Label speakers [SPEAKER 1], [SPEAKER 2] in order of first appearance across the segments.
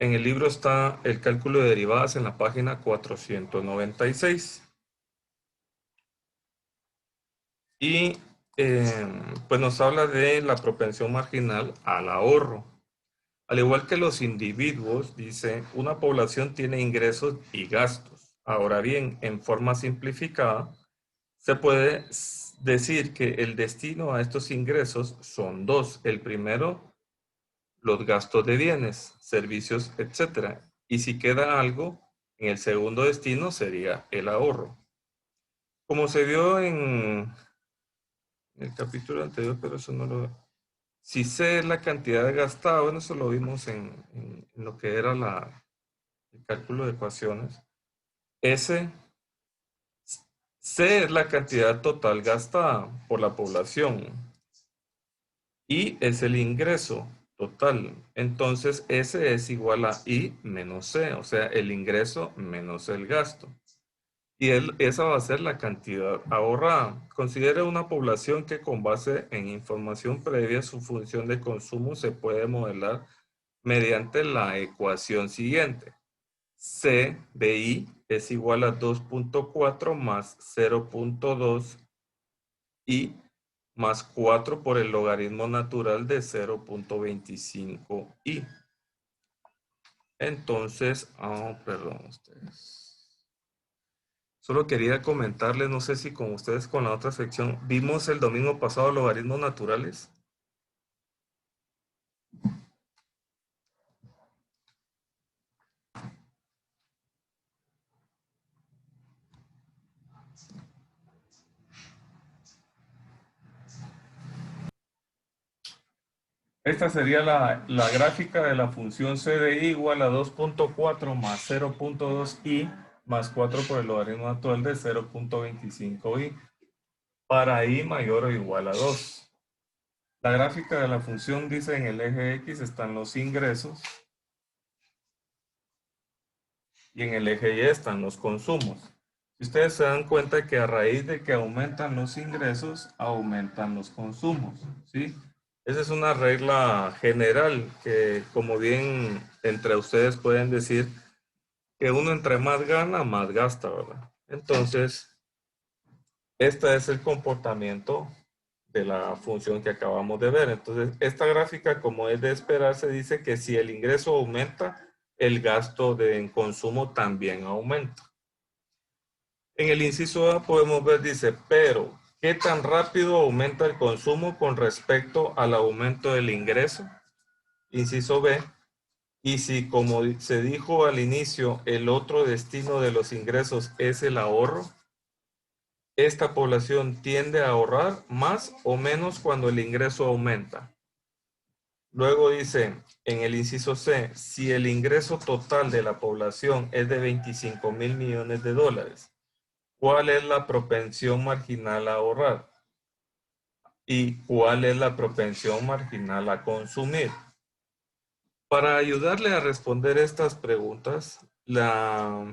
[SPEAKER 1] En el libro está el cálculo de derivadas en la página 496. Y pues nos habla de la propensión marginal al ahorro. Al igual que los individuos, dice, una población tiene ingresos y gastos. Ahora bien, en forma simplificada, se puede decir que el destino a estos ingresos son dos. El primero, los gastos de bienes, servicios, etc. Y si queda algo, en el segundo destino sería el ahorro. Como se vio en el capítulo anterior, pero eso no lo... Si C es la cantidad gastada, bueno, eso lo vimos en lo que era el cálculo de ecuaciones. S, C es la cantidad total gastada por la población. I es el ingreso total. Entonces, S es igual a I menos C, o sea, el ingreso menos el gasto. Y esa va a ser la cantidad ahorrada. Considere una población que con base en información previa, su función de consumo se puede modelar mediante la ecuación siguiente. C de I es igual a 2.4 más 0.2 I más 4 por el logaritmo natural de 0.25 I. Entonces, perdón, ustedes. Solo quería comentarles, no sé si con ustedes con la otra sección, vimos el domingo pasado logaritmos naturales. Esta sería la gráfica de la función c de i igual a 2.4 más 0.2 i más 4 por el logaritmo actual de 0.25 i para i mayor o igual a 2. La gráfica de la función dice en el eje X están los ingresos y en el eje Y están los consumos. Si ustedes se dan cuenta que a raíz de que aumentan los ingresos, aumentan los consumos, ¿sí? Esa es una regla general que, como bien entre ustedes pueden decir, que uno entre más gana, más gasta, ¿verdad? Entonces, este es el comportamiento de la función que acabamos de ver. Entonces, esta gráfica, como es de esperarse, dice que si el ingreso aumenta, el gasto de consumo también aumenta. En el inciso A podemos ver, dice, pero, ¿qué tan rápido aumenta el consumo con respecto al aumento del ingreso? Inciso B, y si, como se dijo al inicio, el otro destino de los ingresos es el ahorro, esta población tiende a ahorrar más o menos cuando el ingreso aumenta. Luego dice, en el inciso C, si el ingreso total de la población es de 25.000 millones de dólares, ¿cuál es la propensión marginal a ahorrar? ¿Y cuál es la propensión marginal a consumir? Para ayudarle a responder estas preguntas, la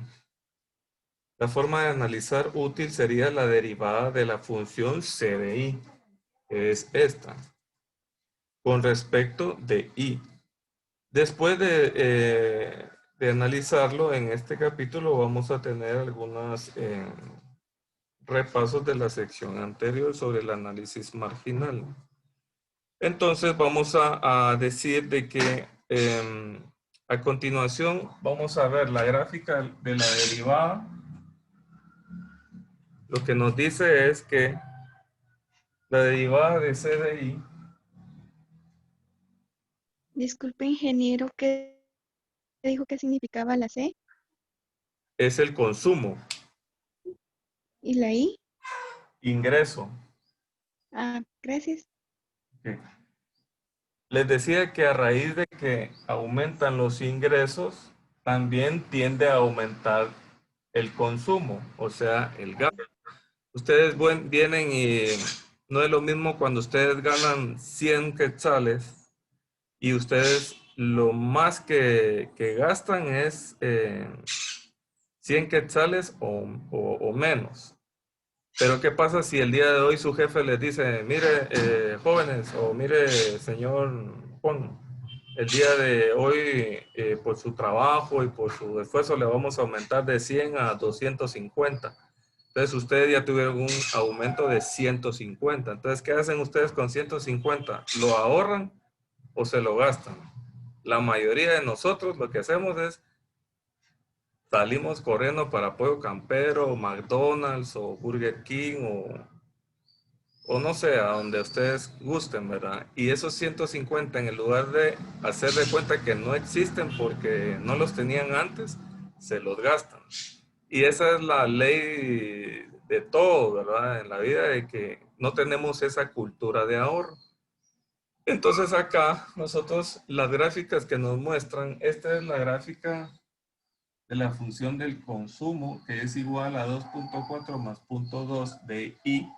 [SPEAKER 1] forma de analizar útil sería la derivada de la función c de i, que es esta, con respecto de i. Después de analizarlo en este capítulo, vamos a tener algunos repasos de la sección anterior sobre el análisis marginal. Entonces vamos a decir de que a continuación vamos a ver la gráfica de la derivada. Lo que nos dice es que la derivada de c de i
[SPEAKER 2] Disculpe, ingeniero, ¿qué dijo que significaba la C
[SPEAKER 1] es el consumo,
[SPEAKER 2] y la I?
[SPEAKER 1] ingreso.
[SPEAKER 2] Ah, gracias.
[SPEAKER 1] Okay. Les decía que a raíz de que aumentan los ingresos, también tiende a aumentar el consumo, o sea, el gasto. Ustedes vienen y no es lo mismo cuando ustedes ganan 100 quetzales y ustedes lo más que gastan es 100 quetzales o menos. Pero ¿qué pasa si el día de hoy su jefe les dice, mire, jóvenes, o mire, señor Juan, el día de hoy, por su trabajo y por su esfuerzo, le vamos a aumentar de 100 a 250. Entonces, ustedes ya tuvieron un aumento de 150. Entonces, ¿qué hacen ustedes con 150? ¿Lo ahorran o se lo gastan? La mayoría de nosotros lo que hacemos es salimos corriendo para Pollo Campero, McDonald's o Burger King o no sé, a donde ustedes gusten, ¿verdad? Y esos 150 en el lugar de hacer de cuenta que no existen porque no los tenían antes, se los gastan. Y esa es la ley de todo, ¿verdad? En la vida de que no tenemos esa cultura de ahorro. Entonces acá nosotros las gráficas que nos muestran, esta es la gráfica de la función del consumo, que es igual a 2.4 más 0.2 de i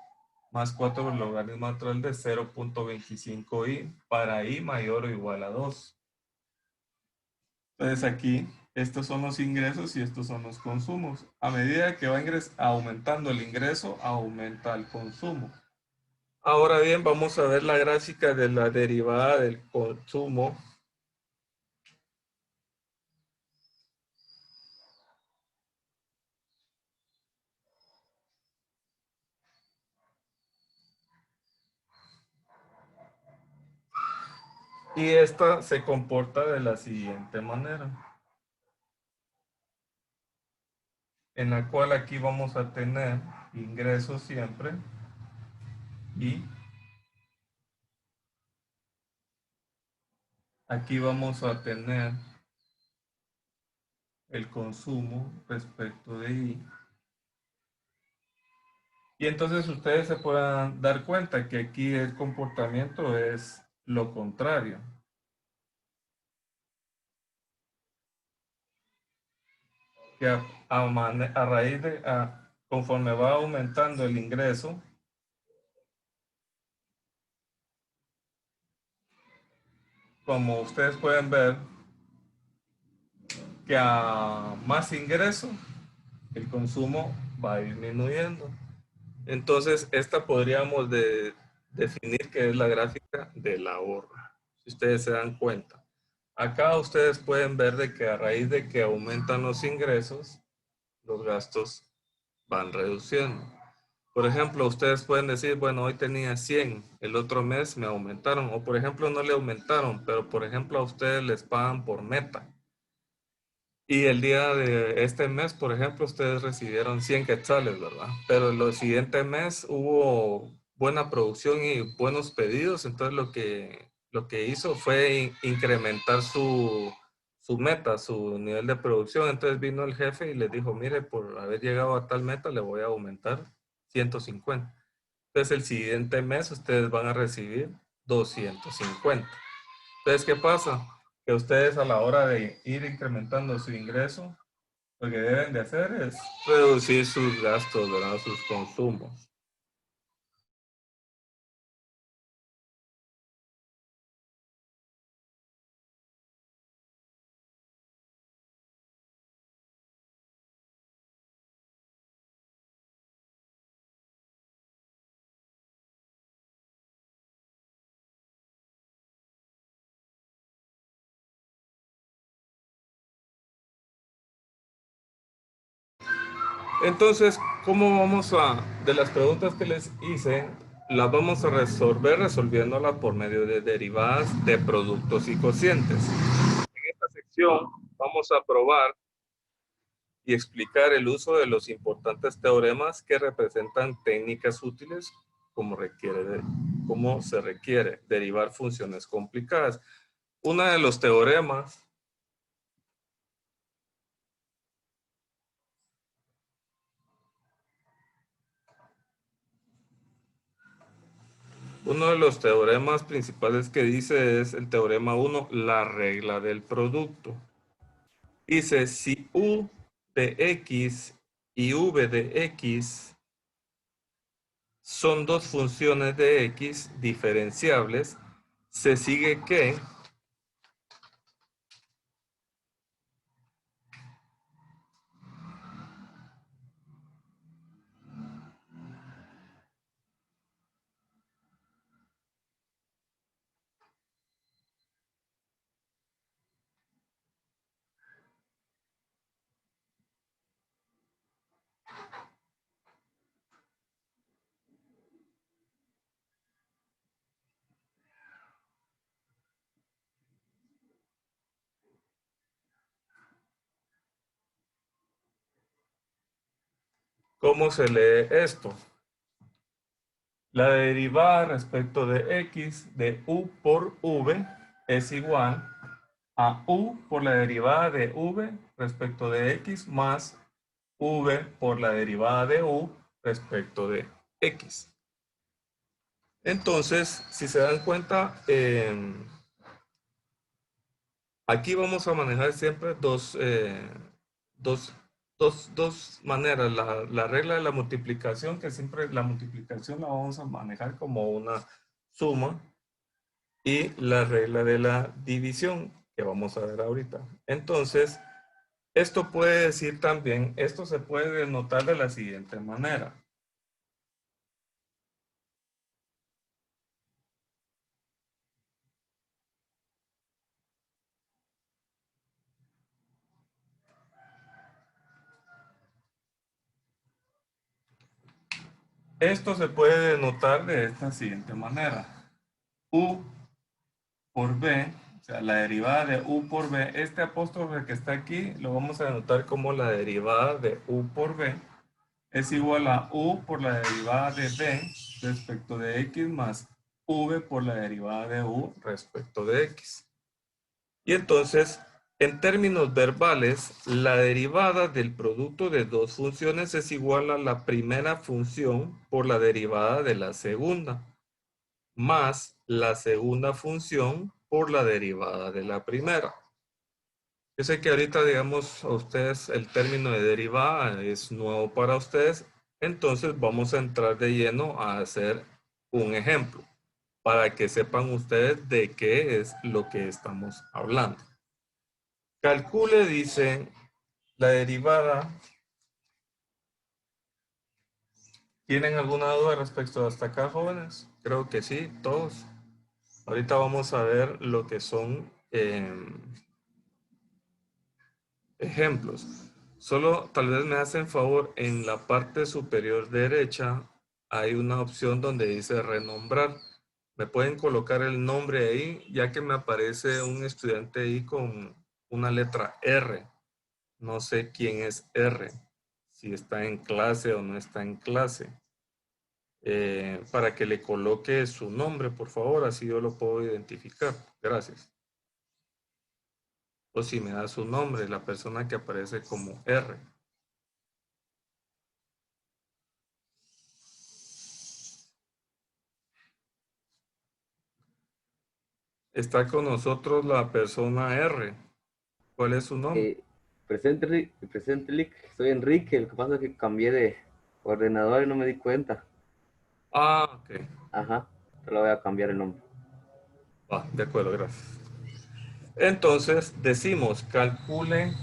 [SPEAKER 1] más 4 el logaritmo natural de 0.25i para i mayor o igual a 2. Entonces aquí, estos son los ingresos y estos son los consumos. A medida que va aumentando el ingreso, aumenta el consumo. Ahora bien, vamos a ver la gráfica de la derivada del consumo. Y esta se comporta de la siguiente manera, en la cual aquí vamos a tener ingresos siempre y aquí vamos a tener el consumo respecto de I. Y entonces ustedes se puedan dar cuenta que aquí el comportamiento es lo contrario. Que a raíz de, conforme va aumentando el ingreso, como ustedes pueden ver, que a más ingreso, el consumo va disminuyendo. Entonces, esta podríamos definir que es la gráfica del ahorro, si ustedes se dan cuenta. Acá ustedes pueden ver de que a raíz de que aumentan los ingresos, los gastos van reduciendo. Por ejemplo, ustedes pueden decir, bueno, hoy tenía 100, el otro mes me aumentaron, o por ejemplo no le aumentaron, pero por ejemplo a ustedes les pagan por meta. Y el día de este mes, por ejemplo, ustedes recibieron 100 quetzales, ¿verdad? Pero el siguiente mes hubo buena producción y buenos pedidos, entonces lo que hizo fue incrementar su meta, su nivel de producción. Entonces vino el jefe y les dijo, mire, por haber llegado a tal meta le voy a aumentar 150. Entonces el siguiente mes ustedes van a recibir 250. Entonces, ¿qué pasa? Que ustedes a la hora de ir incrementando su ingreso, lo que deben de hacer es reducir sus gastos, ¿verdad? Sus consumos. Entonces, ¿cómo vamos de las preguntas que les hice, las vamos a resolver resolviéndolas por medio de derivadas de productos y cocientes? En esta sección vamos a probar y explicar el uso de los importantes teoremas que representan técnicas útiles como se requiere derivar funciones complicadas. Uno de los teoremas, uno de los teoremas principales que dice es el teorema 1, la regla del producto. Dice, si U de X y V de X son dos funciones de X diferenciables, se sigue que ¿Cómo se lee esto? La derivada respecto de x de u por v es igual a u por la derivada de v respecto de x más v por la derivada de u respecto de x. Entonces, si se dan cuenta, aquí vamos a manejar siempre dos maneras. La regla de la multiplicación, que siempre la multiplicación la vamos a manejar como una suma, y la regla de la división, que vamos a ver ahorita. Entonces, esto puede decir también, esto se puede denotar de la siguiente manera. Esto se puede denotar de esta siguiente manera. U por b, o sea, la derivada de u por b, este apóstrofe que está aquí lo vamos a denotar como la derivada de u por b, es igual a u por la derivada de b respecto de x más v por la derivada de u respecto de x. Y entonces, en términos verbales, la derivada del producto de dos funciones es igual a la primera función por la derivada de la segunda, más la segunda función por la derivada de la primera. Yo sé que ahorita, digamos, a ustedes el término de derivada es nuevo para ustedes, entonces vamos a entrar de lleno a hacer un ejemplo para que sepan ustedes de qué es lo que estamos hablando. Calcule, dice, la derivada. ¿Tienen alguna duda respecto a hasta acá, jóvenes? Creo que sí, todos. Ahorita vamos a ver lo que son ejemplos. Solo tal vez me hacen favor, en la parte superior derecha hay una opción donde dice renombrar. Me pueden colocar el nombre ahí, ya que me aparece un estudiante ahí con una letra R. No sé quién es R, si está en clase o no está en clase. Para que le coloque su nombre, por favor, así yo lo puedo identificar. Gracias. O si me da su nombre, la persona que aparece como R. Está con nosotros la persona R. ¿Cuál es su nombre?
[SPEAKER 3] Presente, Lick. Soy Enrique. Lo que pasa es que cambié de ordenador y no me di cuenta.
[SPEAKER 1] Ah, ok.
[SPEAKER 3] Ajá, te lo voy a cambiar el nombre.
[SPEAKER 1] Va, de acuerdo, gracias. Entonces, decimos, calcule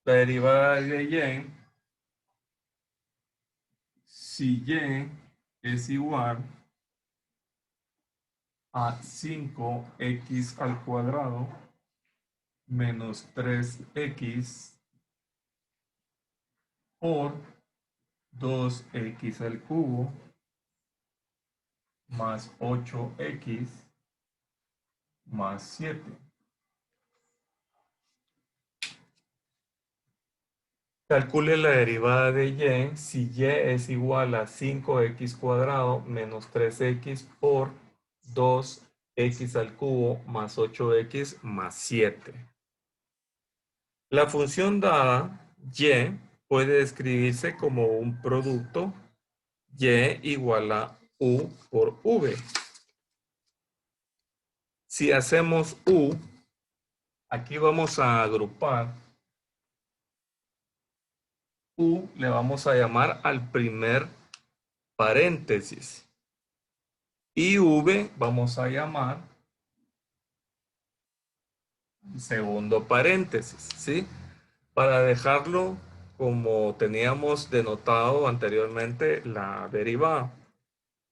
[SPEAKER 1] la derivada de y si y es igual a 5x al cuadrado menos 3x por 2x al cubo más 8x más 7. Calcule la derivada de y si y es igual a 5x cuadrado menos 3x por 2x al cubo más 8x más 7. La función dada, y, puede escribirse como un producto y igual a u por v. Si hacemos u, aquí vamos a agrupar. U le vamos a llamar al primer paréntesis. Y V vamos a llamar al segundo paréntesis, ¿sí? Para dejarlo como teníamos denotado anteriormente la derivada.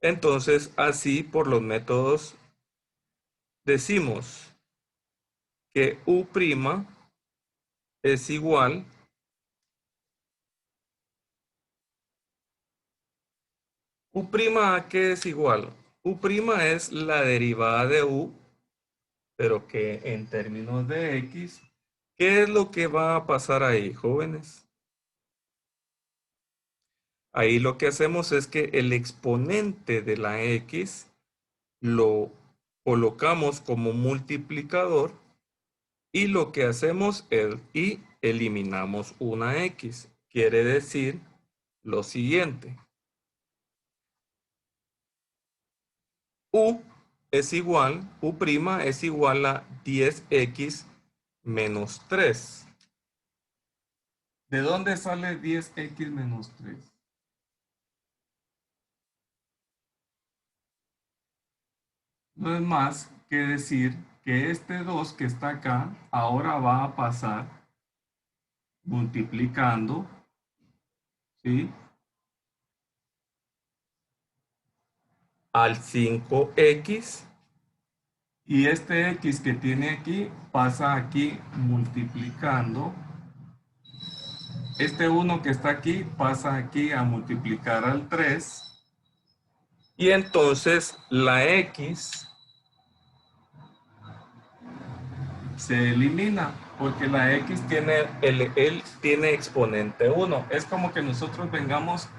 [SPEAKER 1] Entonces, así por los métodos decimos que U' es igual U' ¿a qué es igual? U' es la derivada de U, pero que en términos de X, ¿qué es lo que va a pasar ahí, jóvenes? Ahí lo que hacemos es que el exponente de la X lo colocamos como multiplicador y lo que hacemos es y eliminamos una X. Quiere decir lo siguiente. U es igual, U' es igual a 10X menos 3. ¿De dónde sale 10X menos 3? No es más que decir que este 2 que está acá ahora va a pasar multiplicando, ¿sí?, al 5X y este X que tiene aquí pasa aquí multiplicando. Este 1 que está aquí pasa aquí a multiplicar al 3 y entonces la X se elimina porque la X tiene, él tiene exponente 1. Es como que nosotros vengamos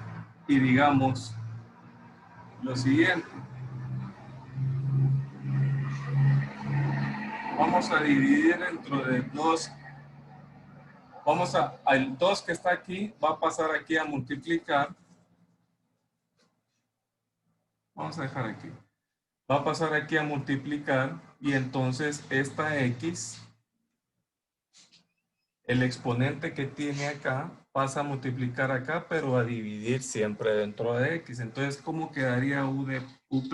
[SPEAKER 1] y digamos lo siguiente. Vamos a dividir dentro de 2. Al 2 que está aquí va a pasar aquí a multiplicar. Vamos a dejar aquí. Va a pasar aquí a multiplicar y entonces esta X, el exponente que tiene acá, pasa a multiplicar acá, pero a dividir siempre dentro de X. Entonces, ¿cómo quedaría U de U'?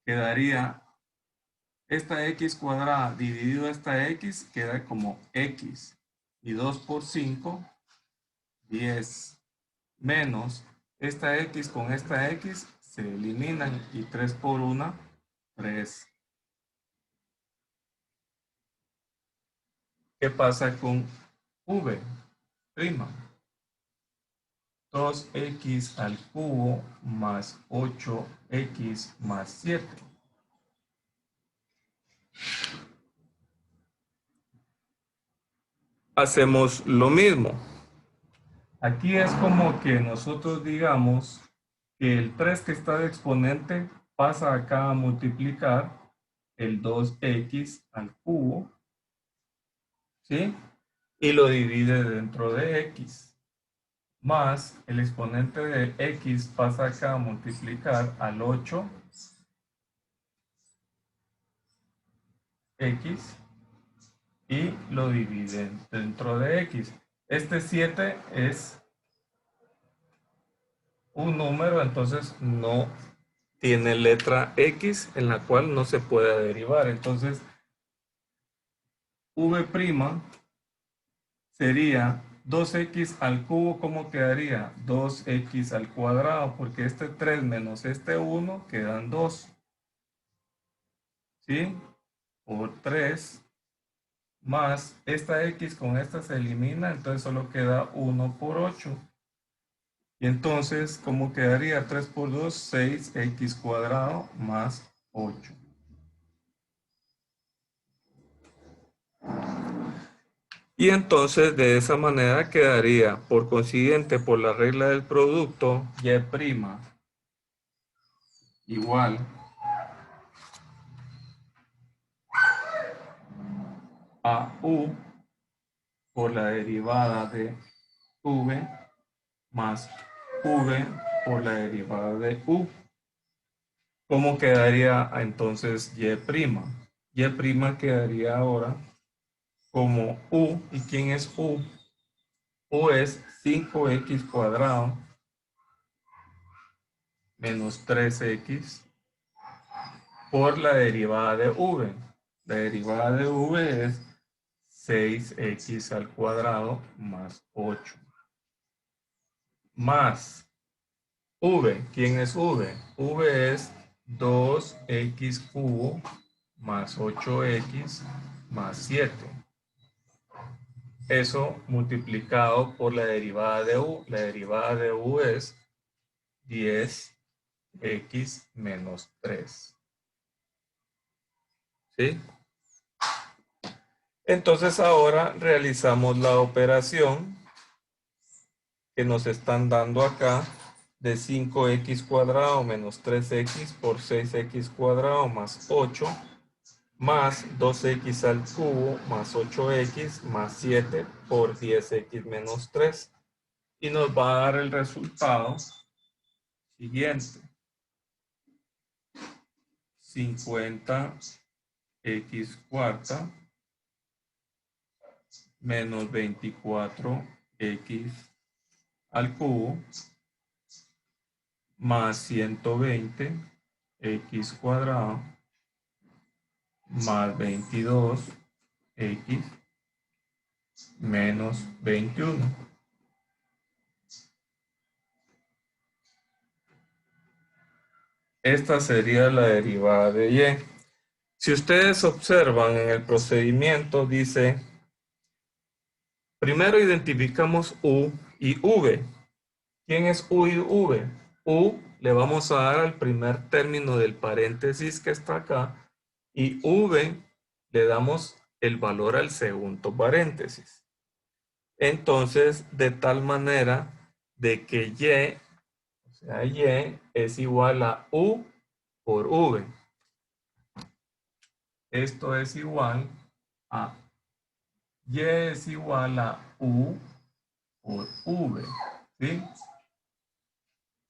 [SPEAKER 1] Quedaría esta X cuadrada dividido esta X, queda como X. Y 2 por 5, 10. Menos esta X con esta X se eliminan y 3 por 1, 3. ¿Qué pasa con V'? 2X al cubo más 8X más 7. Hacemos lo mismo. Aquí es como que nosotros digamos que el 3 que está de exponente pasa acá a multiplicar el 2X al cubo, ¿sí? Y lo divide dentro de X. Más el exponente de X pasa acá a multiplicar al 8X y lo divide dentro de X. Este 7 es un número, entonces no tiene letra X en la cual no se puede derivar. Entonces, V' sería 2X al cubo, ¿cómo quedaría? 2X al cuadrado, porque este 3 menos este 1 quedan 2. ¿Sí? Por 3 más esta X con esta se elimina, entonces solo queda 1 por 8. Y entonces, ¿cómo quedaría? 3 por 2, 6X cuadrado más 8. Y entonces de esa manera quedaría, por consiguiente, por la regla del producto, Y' igual a U por la derivada de V más V por la derivada de U. ¿Cómo quedaría entonces Y'? Y' quedaría ahora como U. ¿Y quién es U? U es 5X cuadrado menos 3X por la derivada de V. La derivada de V es 6X al cuadrado más 8. Más V. ¿Quién es V? V es 2X cubo más 8X más 7. Eso multiplicado por la derivada de u. La derivada de u es 10x menos 3. ¿Sí? Entonces ahora realizamos la operación que nos están dando acá de 5x cuadrado menos 3x por 6x cuadrado más 8 más 2x al cubo más 8x más 7 por 10x menos 3. Y nos va a dar el resultado siguiente. 50x cuarta menos 24x al cubo más 120x cuadrado más 22x menos 21. Esta sería la derivada de y. Si ustedes observan en el procedimiento, dice, primero identificamos u y v. ¿Quién es u y v? U le vamos a dar al primer término del paréntesis que está acá y v le damos el valor al segundo paréntesis. Entonces, de tal manera de que y, o sea, y es igual a u por v. Esto es igual a y es igual a u por v. ¿Sí?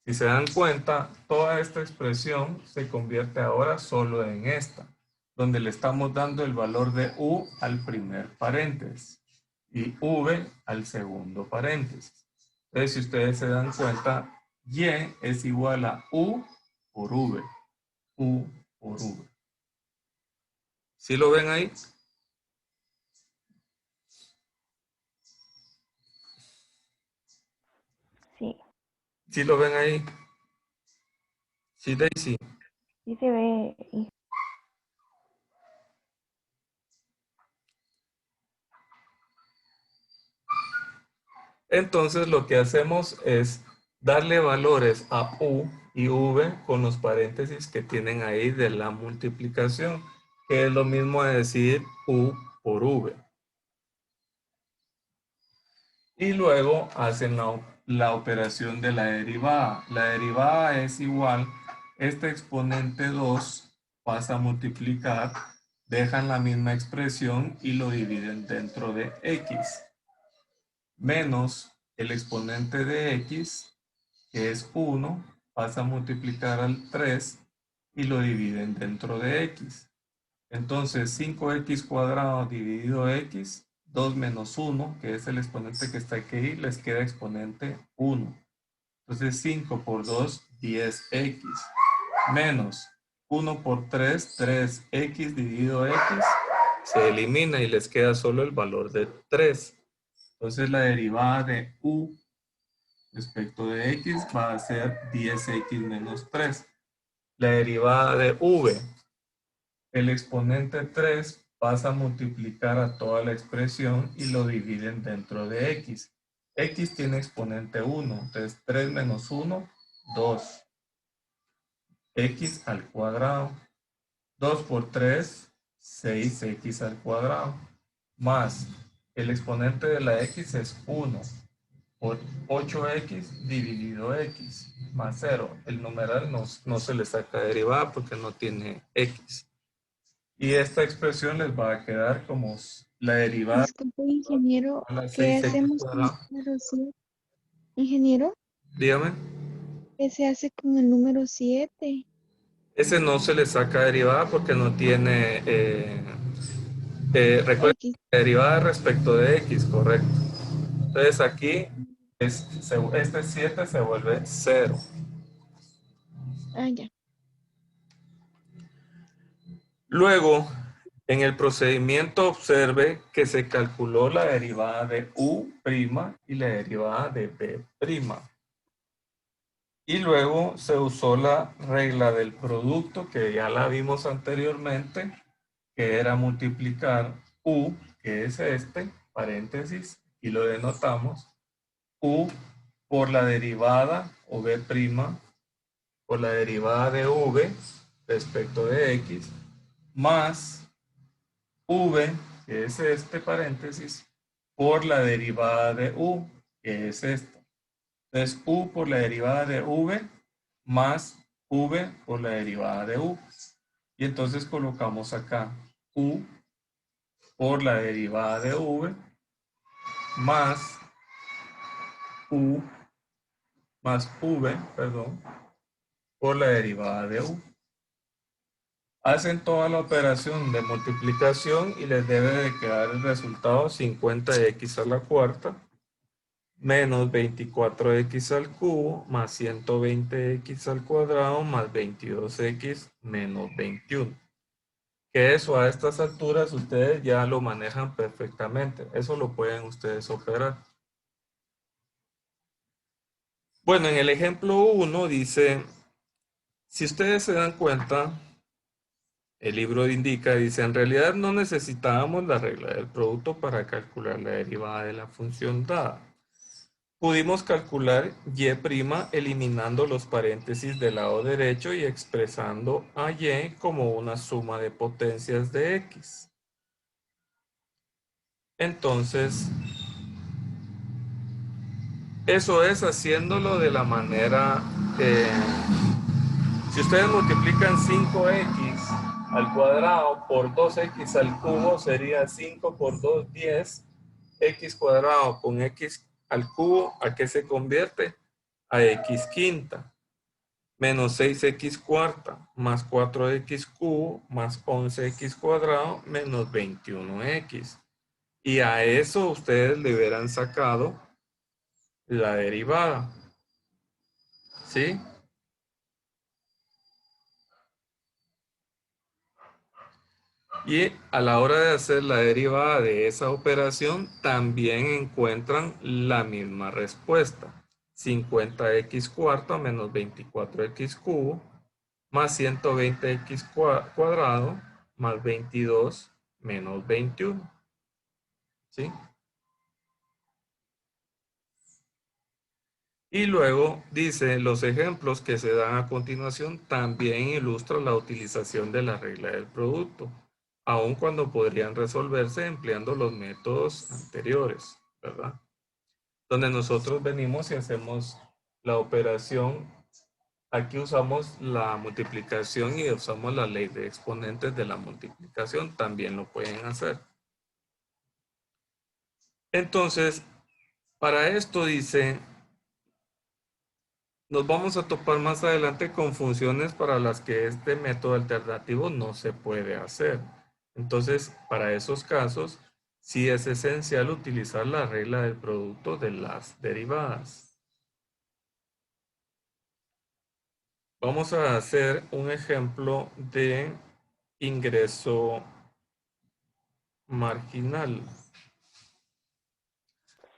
[SPEAKER 1] Si se dan cuenta, toda esta expresión se convierte ahora solo en esta, donde le estamos dando el valor de u al primer paréntesis y v al segundo paréntesis. Entonces, si ustedes se dan cuenta, y es igual a u por v. U por v. ¿Sí lo ven ahí?
[SPEAKER 4] Sí,
[SPEAKER 1] ¿Sí lo ven ahí? Sí, Daisy.
[SPEAKER 4] sí se ve.
[SPEAKER 1] Entonces lo que hacemos es darle valores a u y v con los paréntesis que tienen ahí de la multiplicación, que es lo mismo de decir u por v. Y luego hacen la operación de la derivada. La derivada es igual, este exponente 2 pasa a multiplicar, dejan la misma expresión y lo dividen dentro de x, menos el exponente de x, que es 1, pasa a multiplicar al 3 y lo dividen dentro de x. Entonces 5x cuadrado dividido x, 2 menos 1, que es el exponente que está aquí, les queda exponente 1. Entonces 5 por 2, 10x, menos 1 por 3, 3x dividido x, se elimina y les queda solo el valor de 3. Entonces la derivada de u respecto de x va a ser 10x menos 3. La derivada de v, el exponente 3 pasa a multiplicar a toda la expresión y lo dividen dentro de x. X tiene exponente 1, entonces 3 menos 1, 2. X al cuadrado. 2 por 3, 6x al cuadrado. Más el exponente de la x es 1 por 8x dividido x más 0. El numeral no se le saca derivada porque no tiene x. Y esta expresión les va a quedar como la derivada
[SPEAKER 2] Disculpe, ingeniero,
[SPEAKER 1] a la
[SPEAKER 2] ¿qué
[SPEAKER 1] 6x
[SPEAKER 2] hacemos con el
[SPEAKER 1] cuadrado.
[SPEAKER 2] número 7? Ingeniero,
[SPEAKER 1] Dígame.
[SPEAKER 2] ¿qué se hace con el número 7?
[SPEAKER 1] Ese no se le saca derivada porque no tiene... recuerden,
[SPEAKER 2] X.
[SPEAKER 1] derivada respecto de x, correcto. Entonces aquí este 7 se vuelve 0.
[SPEAKER 2] Ah, ya.
[SPEAKER 1] Luego, en el procedimiento observe que se calculó la derivada de u' y la derivada de b'. Y luego se usó la regla del producto que ya la vimos anteriormente, que era multiplicar U, que es este, paréntesis, y lo denotamos, U por la derivada o B' por la derivada de V respecto de X, más V, que es este paréntesis, por la derivada de U, que es esto. Entonces, U por la derivada de V más V por la derivada de U. Y entonces colocamos acá U por la derivada de V más U más V, perdón, por la derivada de U. Hacen toda la operación de multiplicación y les debe de quedar el resultado 50x a la cuarta menos 24x al cubo más 120x al cuadrado más 22x menos 21. Que eso a estas alturas ustedes ya lo manejan perfectamente. Eso lo pueden ustedes operar. Bueno, en el ejemplo 1 dice, si ustedes se dan cuenta, el libro indica, dice, en realidad no necesitábamos la regla del producto para calcular la derivada de la función dada. Pudimos calcular y' eliminando los paréntesis del lado derecho y expresando a y como una suma de potencias de x. Entonces, eso es haciéndolo de la manera, si ustedes multiplican 5x al cuadrado por 2x al cubo, sería 5 por 2, 10, x cuadrado con x al cubo, ¿a qué se convierte? A x quinta, menos 6x cuarta, más 4x cubo, más 11x cuadrado, menos 21x. Y a eso ustedes le hubieran sacado la derivada. ¿Sí? Y a la hora de hacer la derivada de esa operación, también encuentran la misma respuesta. 50x cuarto menos 24x cubo más 120x cuadrado más 22 menos 21. ¿Sí? Y luego dice, los ejemplos que se dan a continuación también ilustran la utilización de la regla del producto, aun cuando podrían resolverse empleando los métodos anteriores, ¿verdad? Donde nosotros venimos y hacemos la operación, aquí usamos la multiplicación y usamos la ley de exponentes de la multiplicación, también lo pueden hacer. Entonces, para esto dice, nos vamos a topar más adelante con funciones para las que este método alternativo no se puede hacer. Entonces, para esos casos, sí es esencial utilizar la regla del producto de las derivadas. Vamos a hacer un ejemplo de ingreso marginal.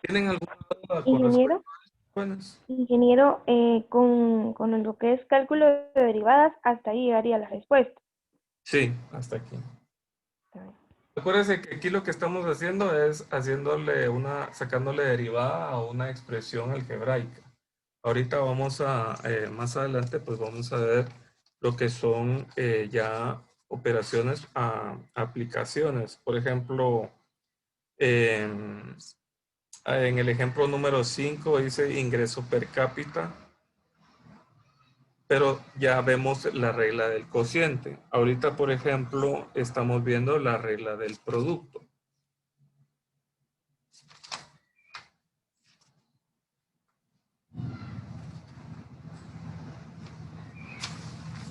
[SPEAKER 1] ¿Tienen alguna duda con
[SPEAKER 4] Ingeniero,
[SPEAKER 1] respecto a esto? Buenas.
[SPEAKER 4] ingeniero, con lo que es cálculo de derivadas, hasta ahí llegaría la respuesta.
[SPEAKER 1] Sí, hasta aquí. Acuérdense que aquí lo que estamos haciendo es sacándole derivada a una expresión algebraica. Ahorita vamos a, más adelante, pues vamos a ver lo que son ya operaciones a aplicaciones. Por ejemplo, en el ejemplo número 5 dice ingreso per cápita, pero ya vemos la regla del cociente. Ahorita, por ejemplo, estamos viendo la regla del producto.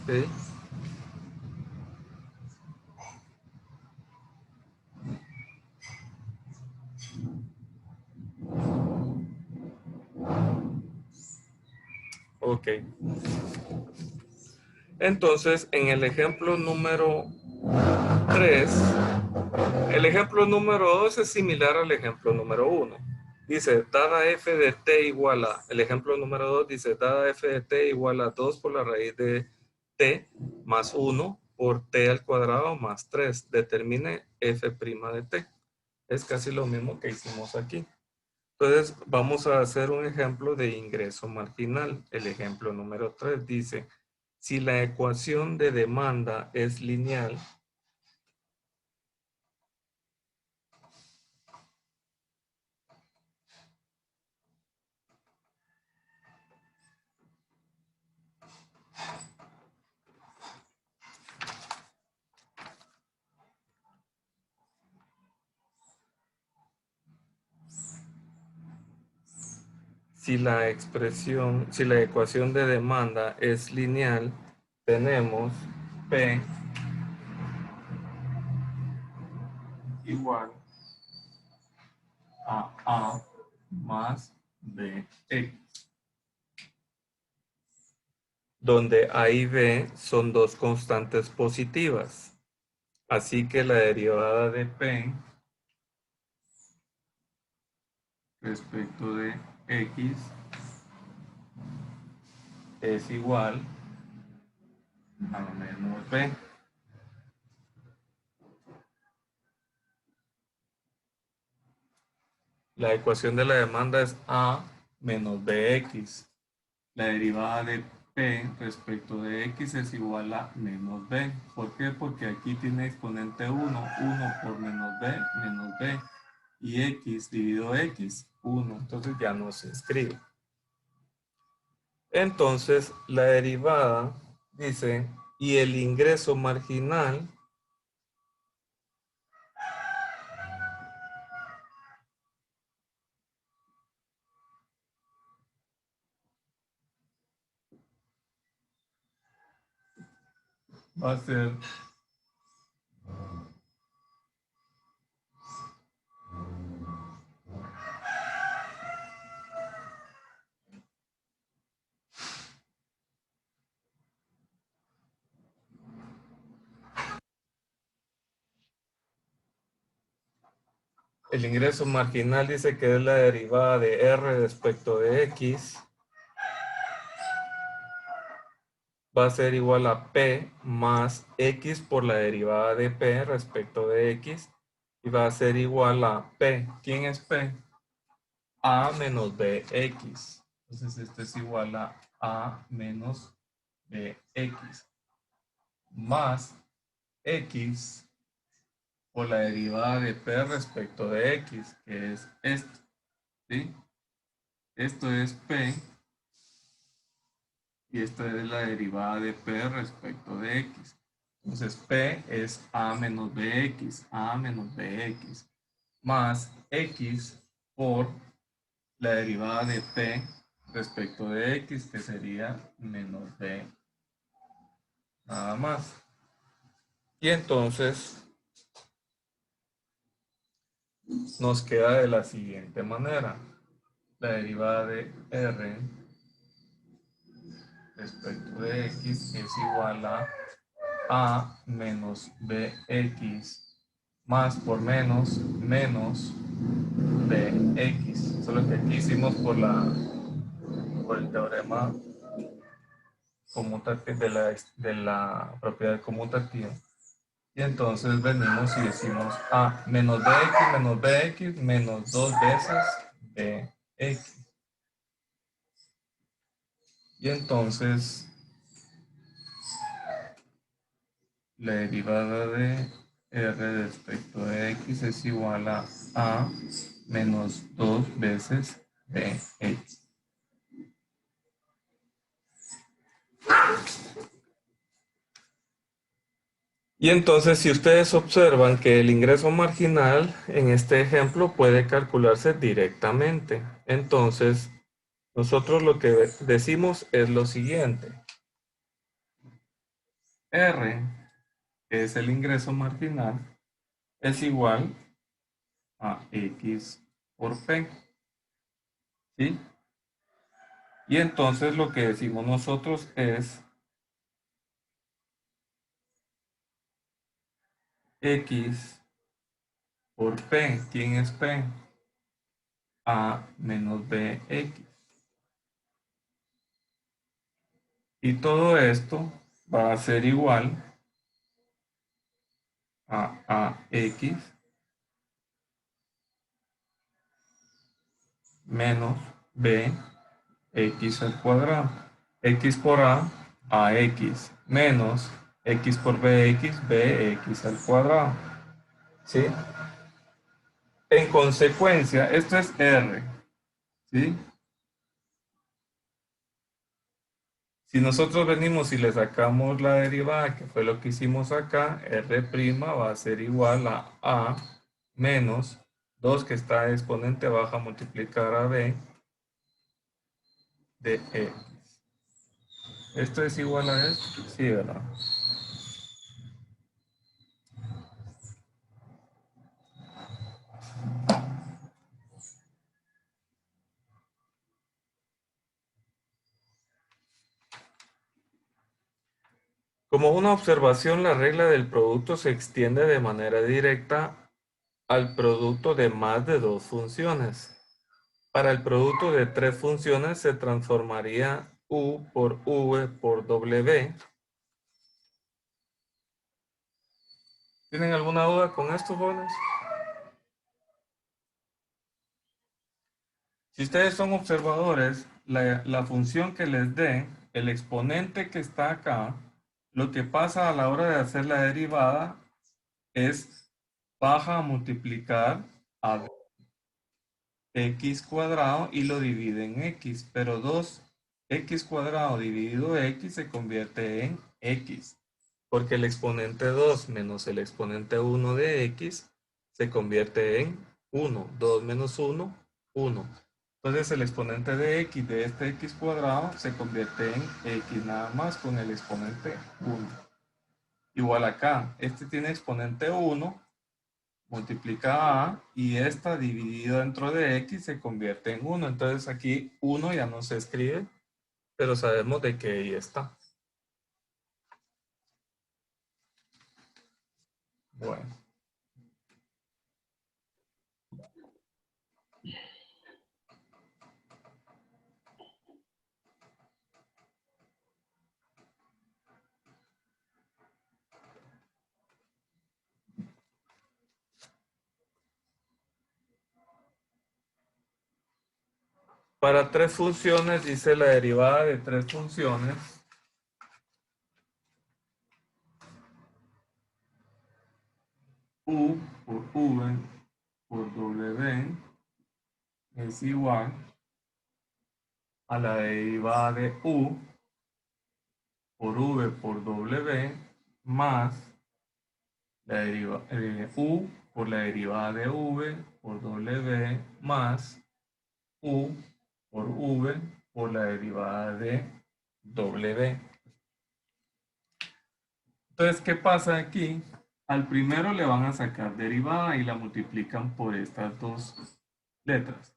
[SPEAKER 1] ¿Sí? Ok. Entonces, en el ejemplo número 3, el ejemplo número 2 es similar al ejemplo número 1. Dice, dada f de t igual a, el ejemplo número 2 dice, dada f de t igual a 2 por la raíz de t más 1, por t al cuadrado más 3. Determine f' de t. Es casi lo mismo que hicimos aquí. Entonces, vamos a hacer un ejemplo de ingreso marginal. El ejemplo número 3 dice, si la ecuación de demanda es lineal, si la ecuación de demanda es lineal, tenemos P igual a A más BX, donde A y B son dos constantes positivas. Así que la derivada de P respecto de X es igual a menos B. La ecuación de la demanda es A menos BX. La derivada de P respecto de X es igual a menos B. ¿Por qué? Porque aquí tiene exponente 1. 1 por menos B. Y X dividido X, 1. Entonces ya no se escribe. Entonces, la derivada dice, y el ingreso marginal va a ser el ingreso marginal, dice que es la derivada de R respecto de X, va a ser igual a P más X por la derivada de P respecto de X, y va a ser igual a P. ¿Quién es P? A menos BX. Entonces esto es igual a A menos BX más X por la derivada de P respecto de X, que es esto, ¿sí? Esto es P y esta es la derivada de P respecto de X. Entonces P es A menos BX más X por la derivada de P respecto de X, que sería menos B nada más. Y entonces nos queda de la siguiente manera. La derivada de R respecto de X es igual a menos BX más por menos BX. Solo que aquí hicimos por el teorema conmutativo de la propiedad conmutativa. Y entonces venimos y decimos A menos BX menos 2 veces BX. Y entonces la derivada de R respecto de X es igual a menos 2 veces BX. Y entonces, si ustedes observan que el ingreso marginal en este ejemplo puede calcularse directamente, entonces nosotros lo que decimos es lo siguiente. R, que es el ingreso marginal, es igual a X por P. ¿Sí? Y entonces lo que decimos nosotros es X por P. ¿Quién es P? A menos BX. Y todo esto va a ser igual a AX menos BX al cuadrado. X por A, AX menos X por BX, BX al cuadrado. ¿Sí? En consecuencia, esto es R. ¿Sí? Si nosotros venimos y le sacamos la derivada, que fue lo que hicimos acá, R' va a ser igual a menos 2 que está exponente baja multiplicar a B de X. ¿Esto es igual a esto? Sí, ¿verdad? Como una observación, la regla del producto se extiende de manera directa al producto de más de dos funciones. Para el producto de tres funciones se transformaría U por V por W. ¿Tienen alguna duda con esto, jóvenes? Si ustedes son observadores, la función que les dé, el exponente que está acá, lo que pasa a la hora de hacer la derivada es baja a multiplicar a x cuadrado y lo divide en x, pero 2x cuadrado dividido x se convierte en x, porque el exponente 2 menos el exponente 1 de x se convierte en 1. 2 menos 1, 1. Entonces el exponente de x de este x cuadrado se convierte en x nada más con el exponente 1. Igual acá, este tiene exponente 1, multiplica a y esta dividido dentro de x se convierte en 1. Entonces aquí 1 ya no se escribe, pero sabemos de que ahí está. Bueno. Para tres funciones, dice la derivada de tres funciones. U por V por W es igual a la derivada de U por V por W más la derivada de U por la derivada de V por W más U por V por la derivada de W. Entonces, ¿qué pasa aquí? Al primero le van a sacar derivada y la multiplican por estas dos letras.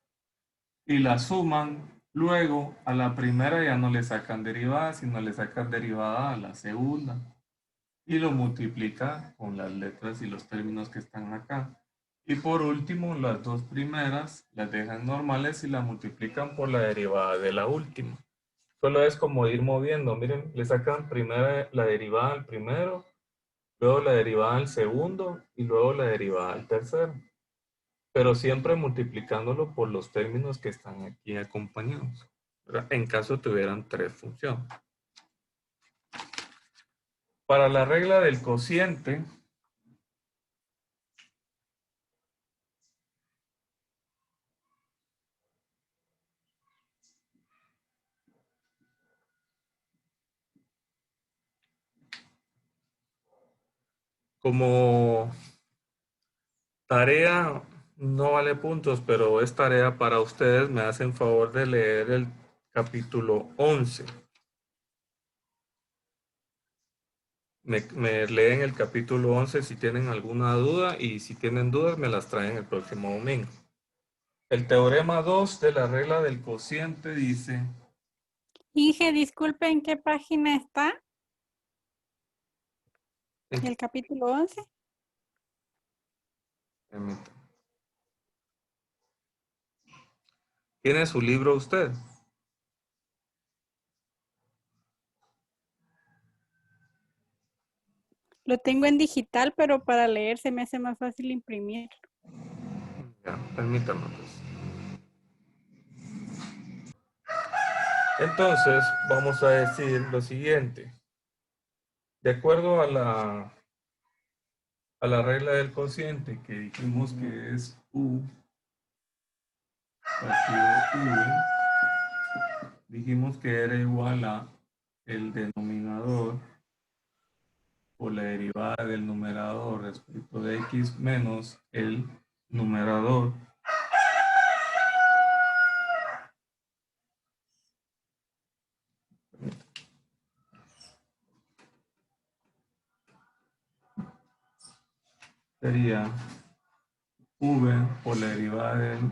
[SPEAKER 1] Y la suman, luego a la primera ya no le sacan derivada, sino le sacan derivada a la segunda. Y lo multiplica con las letras y los términos que están acá. Y por último, las dos primeras las dejan normales y la multiplican por la derivada de la última. Solo es como ir moviendo. Miren, le sacan primero la derivada al primero, luego la derivada al segundo y luego la derivada al tercero. Pero siempre multiplicándolo por los términos que están aquí acompañados, ¿verdad? En caso tuvieran tres funciones. Para la regla del cociente, como tarea, no vale puntos, pero es tarea para ustedes, me hacen favor de leer el capítulo 11. Me leen el capítulo 11 si tienen alguna duda y si tienen dudas me las traen el próximo domingo. El teorema 2 de la regla del cociente dice...
[SPEAKER 5] Inge, disculpe, ¿en qué página está
[SPEAKER 1] ¿En
[SPEAKER 5] el capítulo 11?
[SPEAKER 1] Permítame. ¿Tiene su libro usted?
[SPEAKER 5] Lo tengo en digital, pero para leer se me hace más fácil imprimir.
[SPEAKER 1] Ya, permítame pues. Entonces, vamos a decir lo siguiente. De acuerdo a la regla del cociente que dijimos que es U partido V, dijimos que era igual a el denominador o la derivada del numerador respecto de X menos el numerador sería V por la derivada del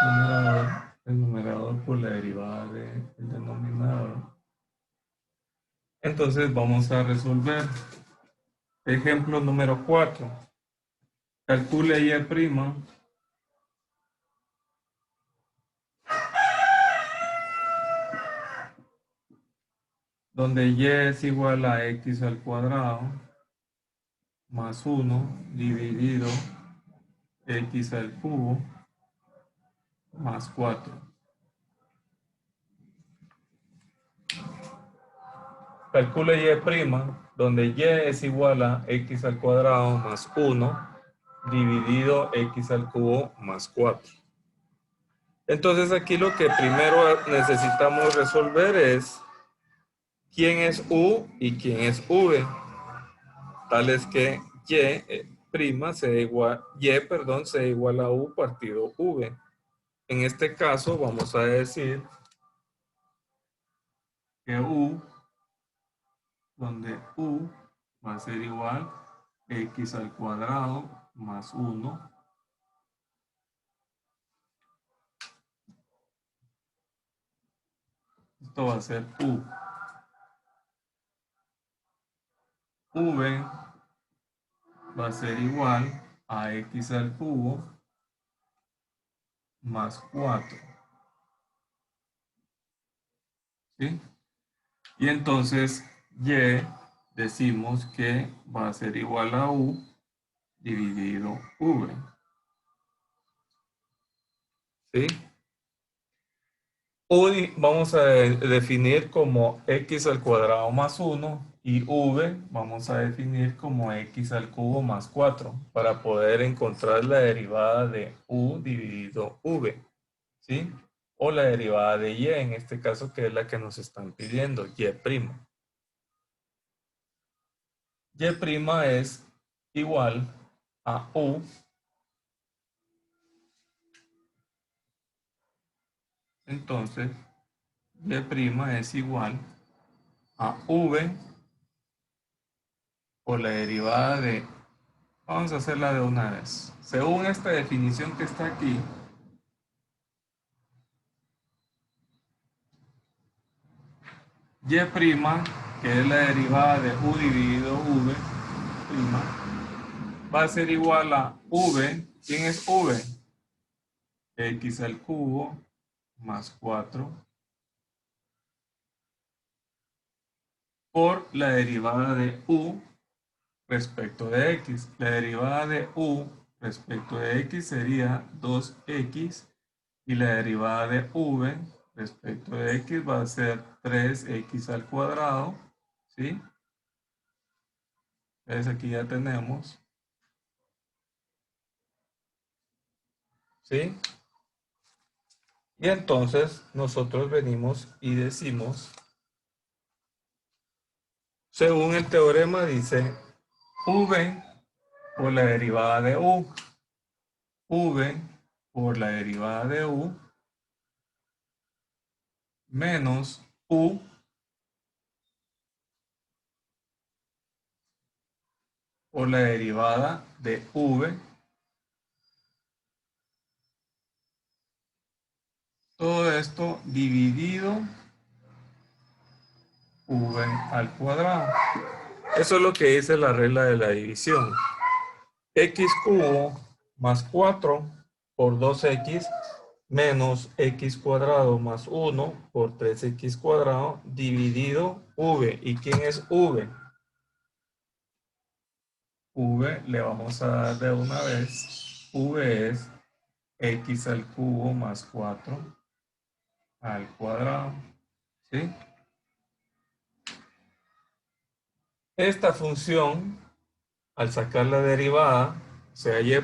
[SPEAKER 1] numerador, el numerador por la derivada del denominador. Entonces vamos a resolver. Ejemplo número 4. Calcule Y', donde Y es igual a X al cuadrado más 1 dividido X al cubo más 4. Calcule Y', donde Y es igual a X al cuadrado más 1 dividido X al cubo más 4. Entonces aquí lo que primero necesitamos resolver es quién es U y quién es V. Tal es que Y' sea igual a U partido V. En este caso vamos a decir que U, donde U va a ser igual a X al cuadrado más 1 esto va a ser U. V va a ser igual a X al cubo más 4. ¿Sí? Y entonces Y decimos que va a ser igual a U dividido V. ¿Sí? U vamos a definir como X al cuadrado más 1 y V vamos a definir como X al cubo más 4 para poder encontrar la derivada de U dividido V. ¿Sí? O la derivada de Y en este caso, que es la que nos están pidiendo, Y'. Y' es igual a U entonces Y' es igual a V por la derivada de, vamos a hacerla de una vez. Según esta definición que está aquí, Y', que es la derivada de U dividido V', va a ser igual a V. ¿Quién es V? X al cubo más 4 por la derivada de U respecto de X. La derivada de U respecto de X sería 2X y la derivada de V respecto de X va a ser 3X al cuadrado. ¿Sí? Entonces aquí ya tenemos. ¿Sí? Y entonces nosotros venimos y decimos, según el teorema dice, V por la derivada de U, V por la derivada de U, menos U por la derivada de V. Todo esto dividido V al cuadrado. Eso es lo que dice la regla de la división. X cubo más 4 por 2X menos X cuadrado más 1 por 3X cuadrado dividido V. ¿Y quién es V? V le vamos a dar de una vez. V es x al cubo más 4 al cuadrado. ¿Sí? Esta función, al sacar la derivada, sea y',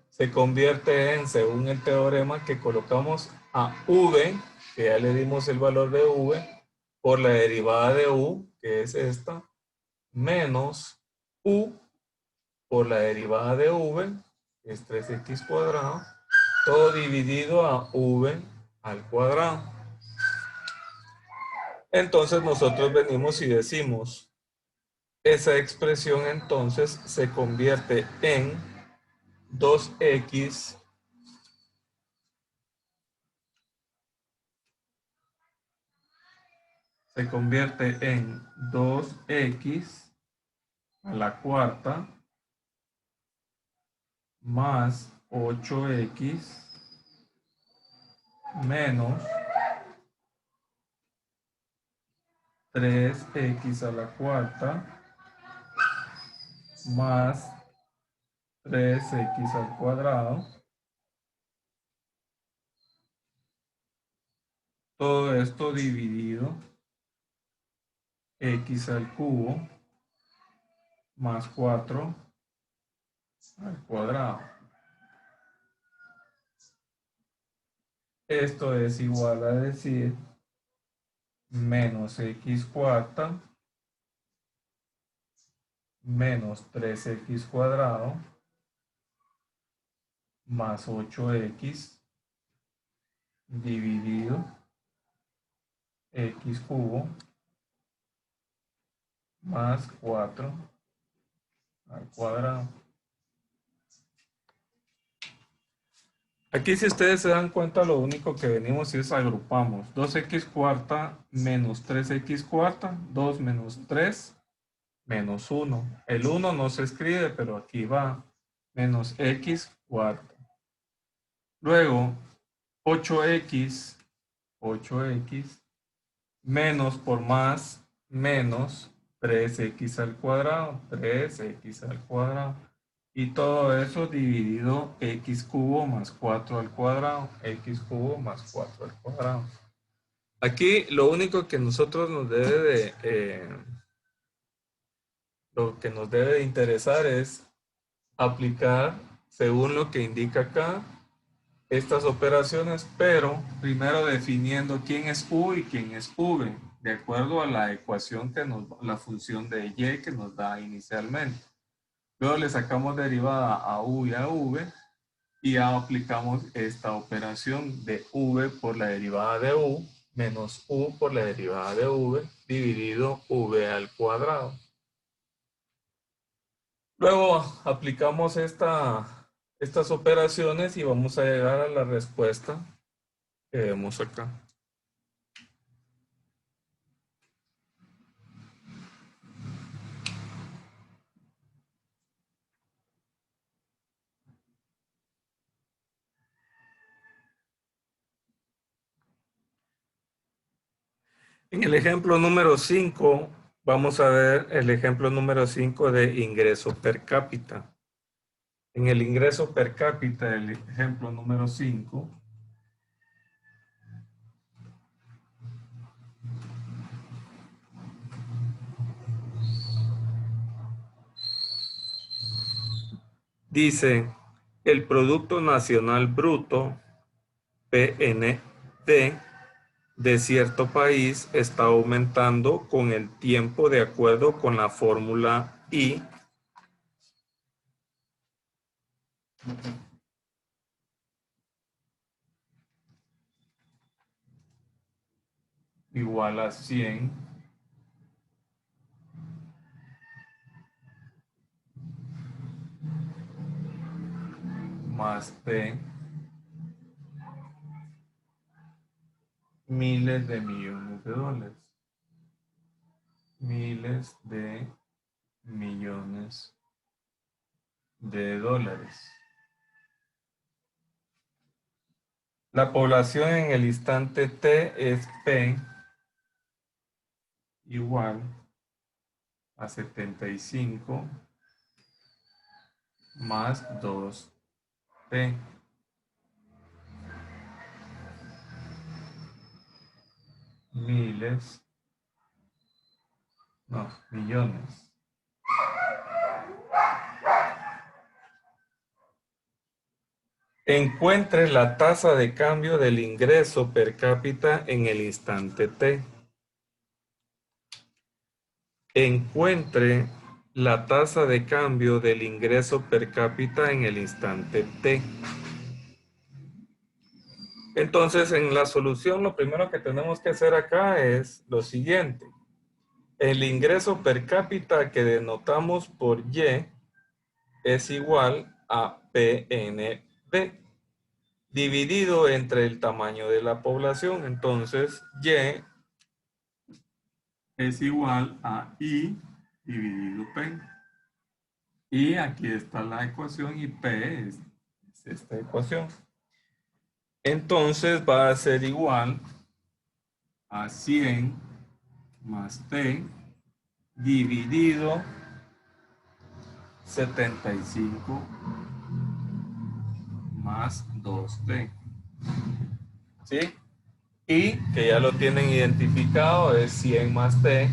[SPEAKER 1] se convierte en, según el teorema, que colocamos a v, que ya le dimos el valor de v, por la derivada de u, que es esta, menos u por la derivada de v, que es 3x cuadrado, todo dividido a v al cuadrado. Entonces nosotros venimos y decimos, esa expresión entonces se convierte en 2x se convierte en 2x a la cuarta más 8x menos 3x a la cuarta más 3x al cuadrado. Todo esto dividido x al cubo más 4 al cuadrado. Esto es igual a decir menos x cuarta menos 3x cuadrado más 8x dividido x cubo más 4 al cuadrado. Aquí, si ustedes se dan cuenta, lo único que venimos es agrupamos 2x cuarta menos 3x cuarta, 2 menos 3 menos 1. El 1 no se escribe, pero aquí va menos x cuarta. Luego 8x menos por más menos 3x al cuadrado, 3x al cuadrado. Y todo eso dividido x cubo más 4 al cuadrado, x cubo más 4 al cuadrado. Aquí lo único que nosotros nos debe de interesar es aplicar, según lo que indica acá, estas operaciones, pero primero definiendo quién es u y quién es v, de acuerdo a la ecuación la función de y que nos da inicialmente. Luego le sacamos derivada a u y a v y ya aplicamos esta operación de v por la derivada de u menos u por la derivada de v dividido v al cuadrado. Luego aplicamos estas operaciones y vamos a llegar a la respuesta que vemos acá. En el ejemplo número 5, vamos a ver el ejemplo número 5 de ingreso per cápita. En el ingreso per cápita, el ejemplo número 5, dice, el Producto Nacional Bruto, PNB, de cierto país está aumentando con el tiempo de acuerdo con la fórmula I igual a 100 más P miles de millones de dólares. Miles de millones de dólares. La población en el instante T es P igual a 75 más 2t. Miles, no, millones. Encuentre la tasa de cambio del ingreso per cápita en el instante t. Encuentre la tasa de cambio del ingreso per cápita en el instante t. Entonces, en la solución, lo primero que tenemos que hacer acá es lo siguiente. El ingreso per cápita que denotamos por Y es igual a PNB dividido entre el tamaño de la población. Entonces, Y es igual a I dividido P. Y aquí está la ecuación y P es esta ecuación. Entonces va a ser igual a 100 más T dividido 75 más 2T. ¿Sí? Y que ya lo tienen identificado es 100 más T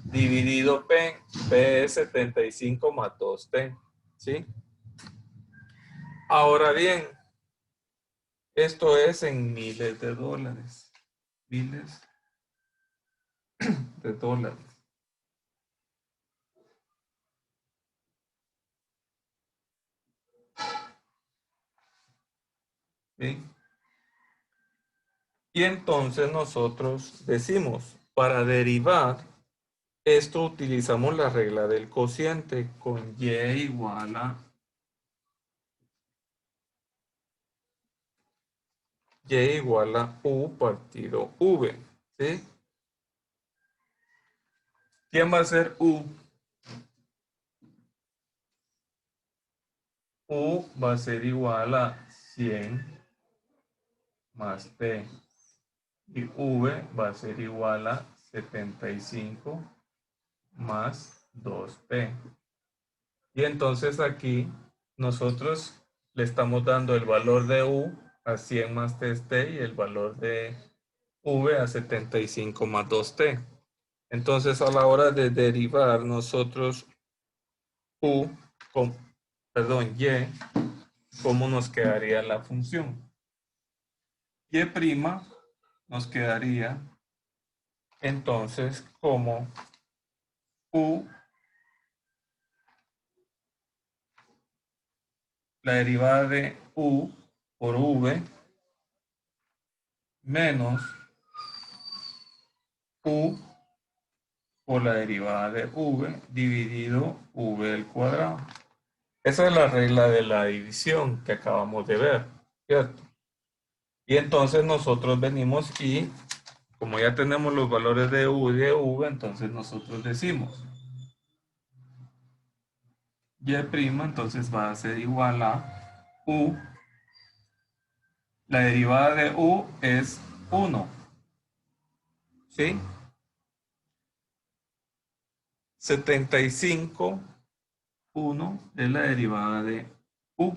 [SPEAKER 1] dividido P. P es 75 más 2T. ¿Sí? Ahora bien, esto es en miles de dólares. Miles de dólares. ¿Sí? Y entonces nosotros decimos, para derivar esto utilizamos la regla del cociente con Y igual a U partido V. ¿Sí? ¿Quién va a ser U? U va a ser igual a 100 más T. Y V va a ser igual a 75 más 2T. Y entonces aquí nosotros le estamos dando el valor de U a 100 más T y el valor de V a 75 más 2T. Entonces a la hora de derivar nosotros Y, ¿cómo nos quedaría la función? Y' nos quedaría entonces como U, la derivada de U por V menos U por la derivada de V dividido V al cuadrado. Esa es la regla de la división que acabamos de ver, ¿cierto? Y entonces nosotros venimos y, como ya tenemos los valores de U y de V, entonces nosotros decimos Y' entonces va a ser igual a U. La derivada de U es 1. ¿Sí? 75, 1 es la derivada de U.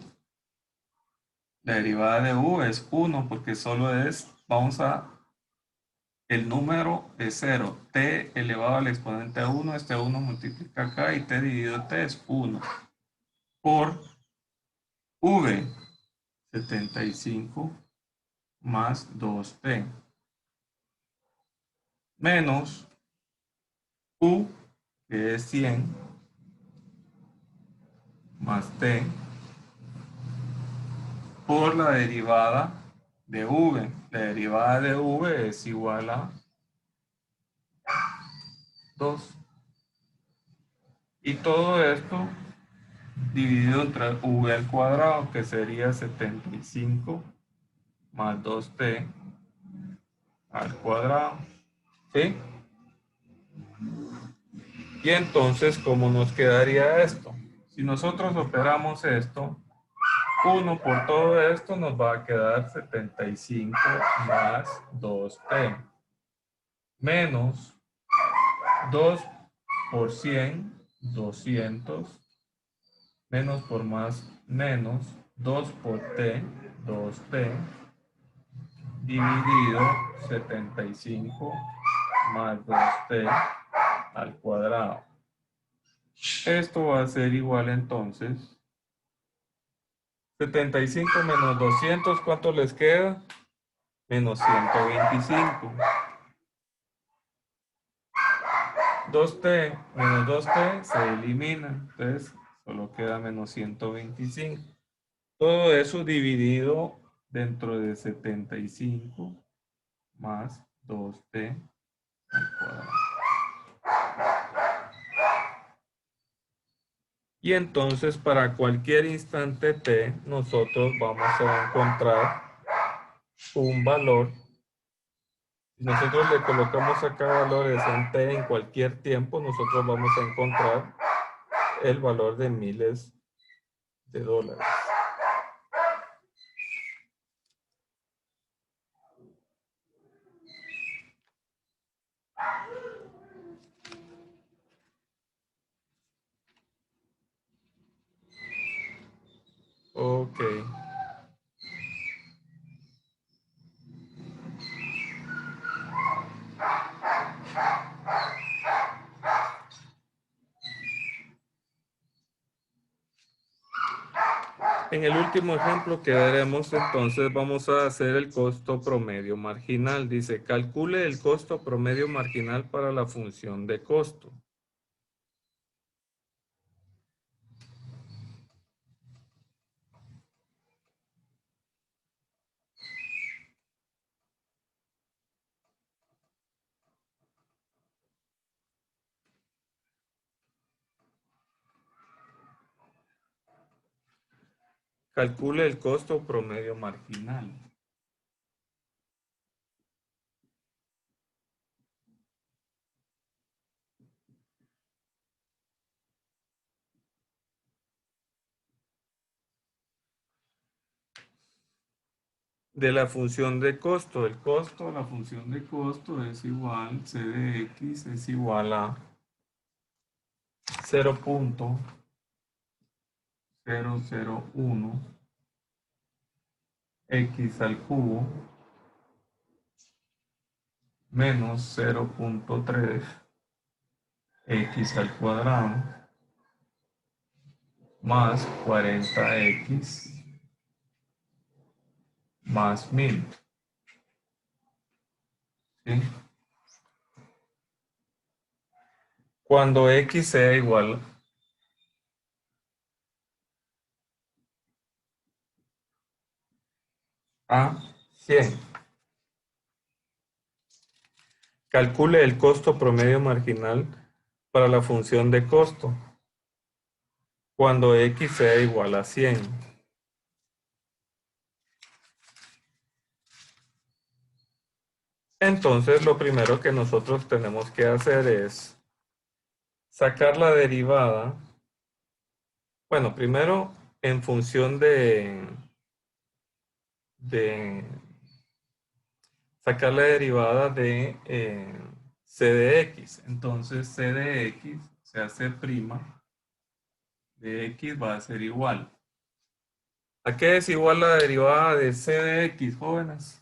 [SPEAKER 1] La derivada de U es 1 porque solo es, el número es 0. T elevado al exponente a 1, este 1 multiplica acá y T dividido T es 1. Por V, 75 más 2T. Menos U, que es 100, más T, por la derivada de V. La derivada de V es igual a 2. Y todo esto dividido entre V al cuadrado, que sería 75 más 2T al cuadrado. ¿Sí? Y entonces, ¿cómo nos quedaría esto? Si nosotros operamos esto, 1 por todo esto nos va a quedar 75 más 2T. Menos 2 por 100, 200. menos por más menos 2 por t, 2t, dividido 75 más 2t al cuadrado. Esto va a ser igual entonces 75 menos 200, ¿cuánto les queda? Menos 125. 2t menos 2t se elimina, entonces solo queda menos 125. Todo eso dividido dentro de 75 más 2t al cuadrado. Y entonces para cualquier instante t, nosotros vamos a encontrar un valor. Si nosotros le colocamos acá valores en t en cualquier tiempo, nosotros vamos a encontrar el valor de miles de dólares. Ok. En el último ejemplo que veremos, entonces vamos a hacer el costo promedio marginal. Dice, calcule el costo promedio marginal para la función de costo. Calcule el costo promedio marginal. De la función de costo. El costo, la función de costo es igual, C de X es igual a 0.001 X al cubo menos 0.3 X al cuadrado más 40X más 1000. ¿Sí? Cuando X sea igual a 100. Calcule el costo promedio marginal para la función de costo cuando X sea igual a 100. Entonces, lo primero que nosotros tenemos que hacer es sacar la derivada. Bueno, primero en función de sacar la derivada de C de X. Entonces, C de X, o sea, C' de X va a ser igual. ¿A qué es igual la derivada de C de X, jóvenes?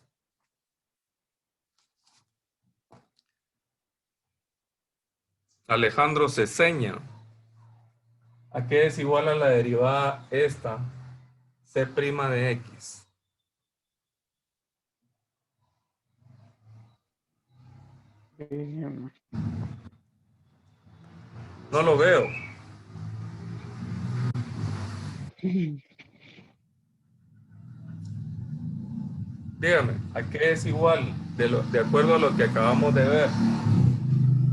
[SPEAKER 1] Alejandro Ceseña. ¿A qué es igual a la derivada esta? C' de X. No lo veo. Dígame, ¿a qué es igual de acuerdo a lo que acabamos de ver?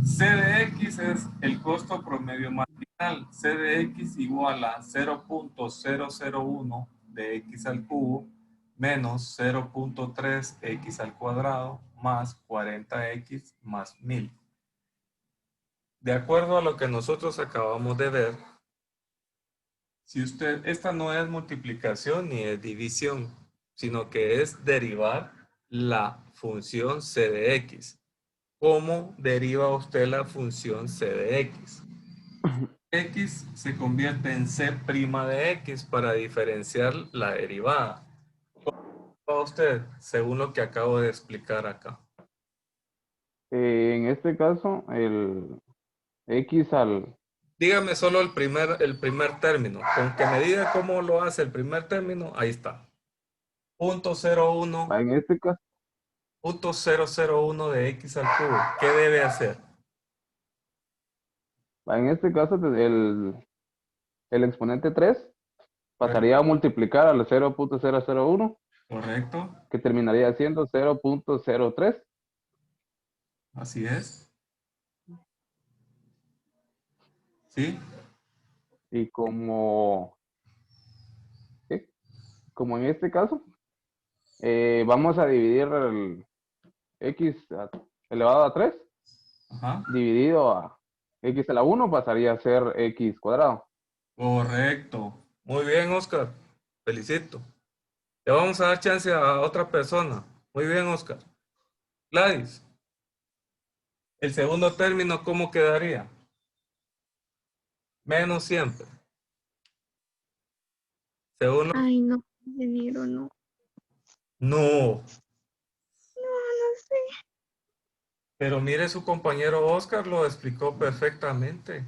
[SPEAKER 1] C de X es el costo promedio marginal. C de X igual a 0.001 de X al cubo menos 0.3 X al cuadrado más 40X más 1000. De acuerdo a lo que nosotros acabamos de ver, si usted, esta no es multiplicación ni es división, sino que es derivar la función C de X. ¿Cómo deriva usted la función C de X? X se convierte en C' de X para diferenciar la derivada. ¿Cómo va usted? Según lo que acabo de explicar acá.
[SPEAKER 6] En este caso, el X al...
[SPEAKER 1] Dígame solo el primer término. Con que me diga cómo lo hace el primer término, ahí está. Punto 0,1,
[SPEAKER 6] En este caso,
[SPEAKER 1] punto 001 de X al cubo. ¿Qué debe hacer?
[SPEAKER 6] el exponente 3 pasaría a multiplicar al 0.001,
[SPEAKER 1] Correcto.
[SPEAKER 6] que terminaría siendo 0.03.
[SPEAKER 1] Así es. ¿Sí?
[SPEAKER 6] Y ¿sí? Como en este caso, vamos a dividir el X elevado a 3,
[SPEAKER 1] Ajá.
[SPEAKER 6] dividido a X a la 1, pasaría a ser X cuadrado.
[SPEAKER 1] Correcto. Muy bien, Oscar. Felicito. Le vamos a dar chance a otra persona. Muy bien, Oscar. Gladys, el segundo término, ¿cómo quedaría? Menos siempre. Según lo...
[SPEAKER 2] Ay, no, ingeniero, no.
[SPEAKER 1] No.
[SPEAKER 2] No sé.
[SPEAKER 1] Pero mire, su compañero Oscar lo explicó perfectamente.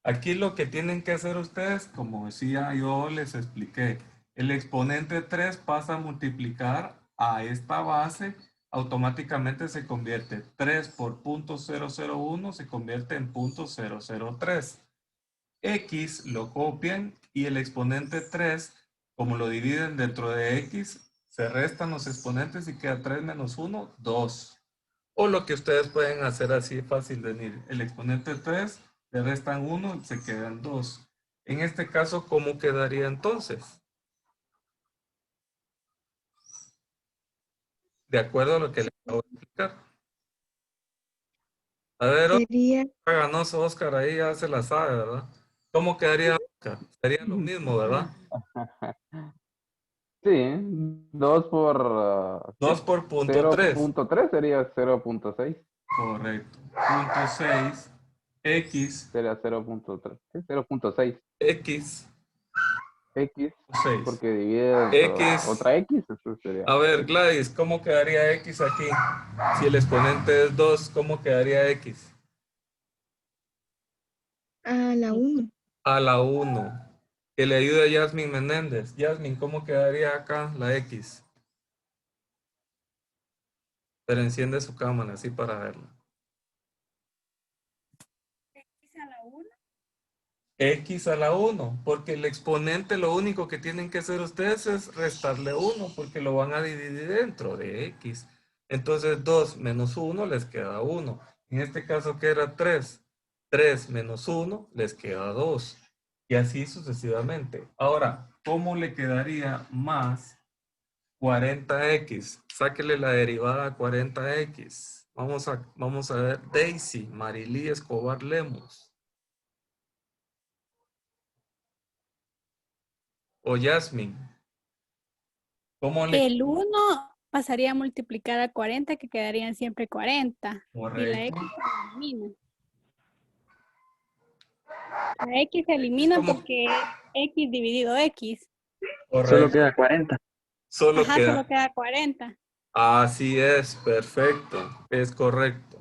[SPEAKER 1] Aquí lo que tienen que hacer ustedes, como decía yo les expliqué, el exponente 3 pasa a multiplicar a esta base, automáticamente se convierte 3 por punto 001, se convierte en punto 003. X lo copian y el exponente 3, como lo dividen dentro de X, se restan los exponentes y queda 3 menos 1, 2. O lo que ustedes pueden hacer así fácil de venir. El exponente 3, le restan 1, se quedan 2. En este caso, ¿cómo quedaría entonces? De acuerdo a lo que le acabo de explicar. A ver,
[SPEAKER 2] Sería,
[SPEAKER 1] ganoso Oscar, ahí ya se la sabe, ¿verdad? ¿Cómo quedaría Oscar? Sería lo mismo, ¿verdad?
[SPEAKER 6] Sí, 2 por
[SPEAKER 1] 2 por punto 3.
[SPEAKER 6] 0.3 sería 0.6.
[SPEAKER 1] Correcto. Punto 6. X.
[SPEAKER 6] Sería 0.3. Sí, 0.6.
[SPEAKER 1] X.
[SPEAKER 6] X,
[SPEAKER 1] 6.
[SPEAKER 6] porque divide
[SPEAKER 1] X.
[SPEAKER 6] otra X, eso sería
[SPEAKER 1] A ver,
[SPEAKER 6] X.
[SPEAKER 1] Gladys, ¿cómo quedaría X aquí? Si el exponente es 2, ¿cómo quedaría X?
[SPEAKER 2] a la 1.
[SPEAKER 1] A la 1. Que le ayude a Yasmin Menéndez. Yasmin, ¿cómo quedaría acá la X? Pero enciende su cámara así para verla.
[SPEAKER 5] X a la 1.
[SPEAKER 1] X a la 1, porque el exponente lo único que tienen que hacer ustedes es restarle 1, porque lo van a dividir dentro de X. Entonces 2 menos 1 les queda 1. En este caso, ¿qué era 3? 3 menos 1 les queda 2. Y así sucesivamente. Ahora, ¿cómo le quedaría más 40x? Sáquele la derivada a 40x. Vamos a ver Daisy, Marilí Escobar Lemos. O Yasmin. ¿Cómo le...
[SPEAKER 5] El 1 pasaría a multiplicar a 40, que quedarían siempre 40. Y la
[SPEAKER 1] Correcto.
[SPEAKER 5] X se elimina. La X se
[SPEAKER 1] Es
[SPEAKER 5] elimina
[SPEAKER 1] como...
[SPEAKER 5] porque es X dividido X.
[SPEAKER 7] Solo
[SPEAKER 1] Correcto.
[SPEAKER 7] queda 40.
[SPEAKER 1] Solo
[SPEAKER 5] Ajá,
[SPEAKER 1] queda...
[SPEAKER 5] solo queda 40.
[SPEAKER 1] Así es, perfecto. Es correcto.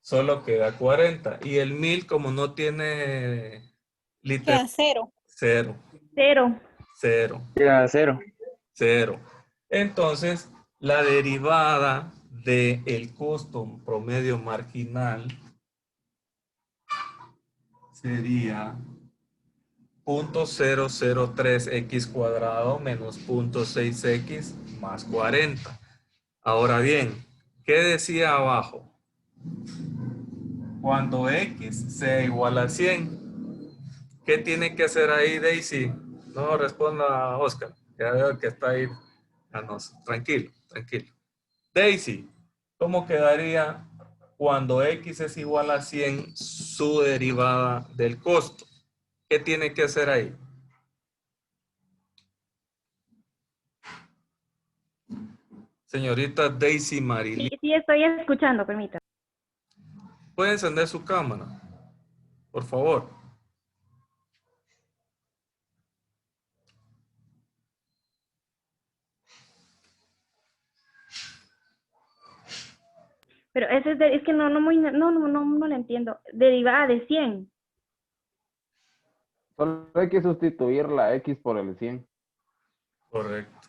[SPEAKER 1] Solo queda 40. Y el 1000, como no tiene literal,
[SPEAKER 5] Queda 0.
[SPEAKER 1] 0,
[SPEAKER 4] 0.
[SPEAKER 1] 0,
[SPEAKER 7] Queda 0.
[SPEAKER 1] 0. Entonces, la derivada del costo promedio marginal sería 0.003x cuadrado menos 0.6x más 40. Ahora bien, ¿qué decía abajo? Cuando x sea igual a 100, ¿qué tiene que hacer ahí Daisy? No responda Oscar, ya veo que está ahí. Ah, no, tranquilo, tranquilo. Daisy, ¿cómo quedaría cuando x es igual a 100 su derivada del costo? ¿Qué tiene que hacer ahí? Señorita Daisy Marilí,
[SPEAKER 4] Sí, estoy escuchando, permítame.
[SPEAKER 1] ¿puede encender su cámara? Por favor.
[SPEAKER 4] Pero ese es que no lo entiendo. Derivada de 100.
[SPEAKER 6] Solo hay que sustituir la X por el 100.
[SPEAKER 1] Correcto.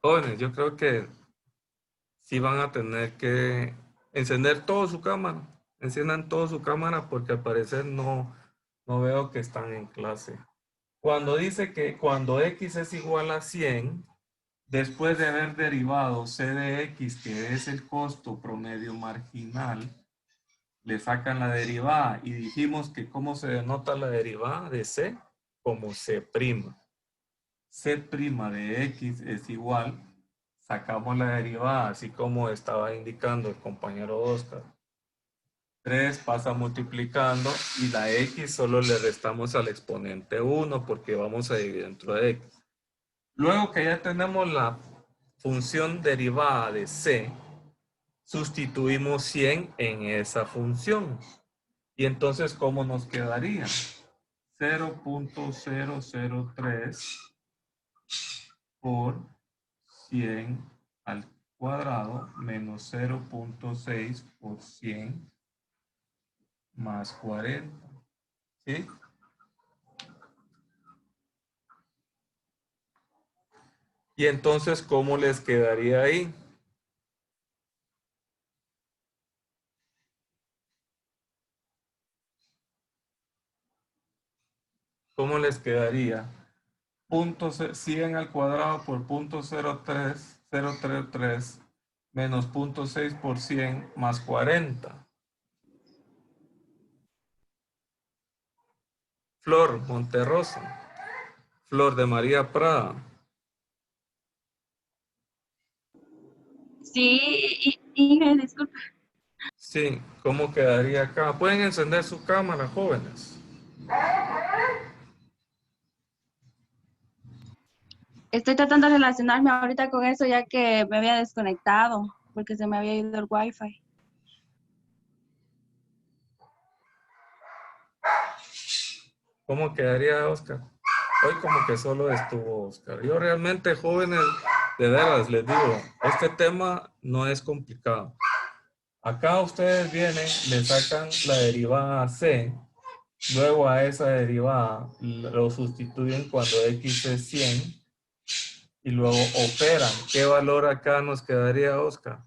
[SPEAKER 1] Jóvenes, yo creo que sí van a tener que encender toda su cámara. Enciendan toda su cámara porque al parecer no veo que están en clase. Cuando dice que cuando X es igual a 100, después de haber derivado C de X, que es el costo promedio marginal, le sacan la derivada y dijimos que ¿cómo se denota la derivada de C? Como C'. C' de X es igual, sacamos la derivada, así como estaba indicando el compañero Oscar. 3 pasa multiplicando y la X solo le restamos al exponente 1 porque vamos a dividir dentro de X. Luego que ya tenemos la función derivada de C, sustituimos 100 en esa función. Y entonces, ¿cómo nos quedaría? 0.003 por 100 al cuadrado menos 0.6 por 100 más 40. ¿Sí? Y entonces, ¿cómo les quedaría ahí? ¿Cómo les quedaría? 100 al cuadrado por 0.033 menos 0.6 por 100 más 40. Flor Monterrosa. Flor de María Prada.
[SPEAKER 7] Sí, Inge, disculpa.
[SPEAKER 1] Sí, ¿cómo quedaría acá? Pueden encender su cámara, jóvenes.
[SPEAKER 7] Estoy tratando de relacionarme ahorita con eso ya que me había desconectado porque se me había ido el wifi.
[SPEAKER 1] ¿Cómo quedaría, Oscar? Hoy como que solo estuvo Oscar. Yo realmente, jóvenes, de veras, les digo, este tema no es complicado. Acá ustedes vienen, le sacan la derivada C, luego a esa derivada lo sustituyen cuando X es 100 y luego operan. ¿Qué valor acá nos quedaría, Oscar?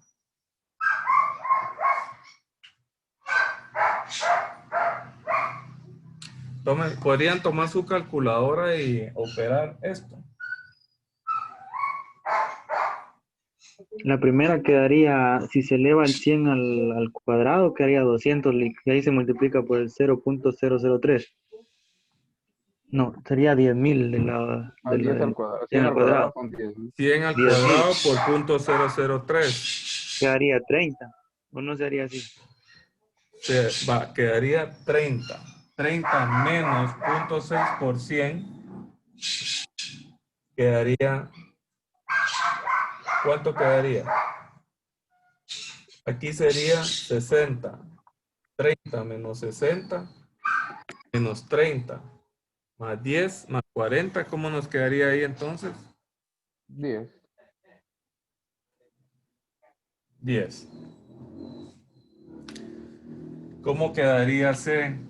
[SPEAKER 1] ¿Podrían tomar su calculadora y operar esto?
[SPEAKER 8] La primera quedaría, si se eleva el 100 al cuadrado, quedaría 200, y ahí se multiplica por el 0.003. No, sería 10.000
[SPEAKER 6] A 10 al
[SPEAKER 8] del
[SPEAKER 6] cuadrado.
[SPEAKER 8] 100
[SPEAKER 6] 100
[SPEAKER 8] al
[SPEAKER 6] al cuadrado
[SPEAKER 8] cuadrado.
[SPEAKER 6] con 10.
[SPEAKER 1] 100 al
[SPEAKER 8] 10.000
[SPEAKER 1] cuadrado por 0.003.
[SPEAKER 8] quedaría 30. ¿O no sería así?
[SPEAKER 1] Quedaría 30. 30 menos 0.6 por 100 quedaría, ¿cuánto quedaría? Aquí sería 60. 30 menos 60 menos 30 más 10 más 40. ¿Cómo nos quedaría ahí entonces?
[SPEAKER 6] 10.
[SPEAKER 1] 10. ¿Cómo quedaría C?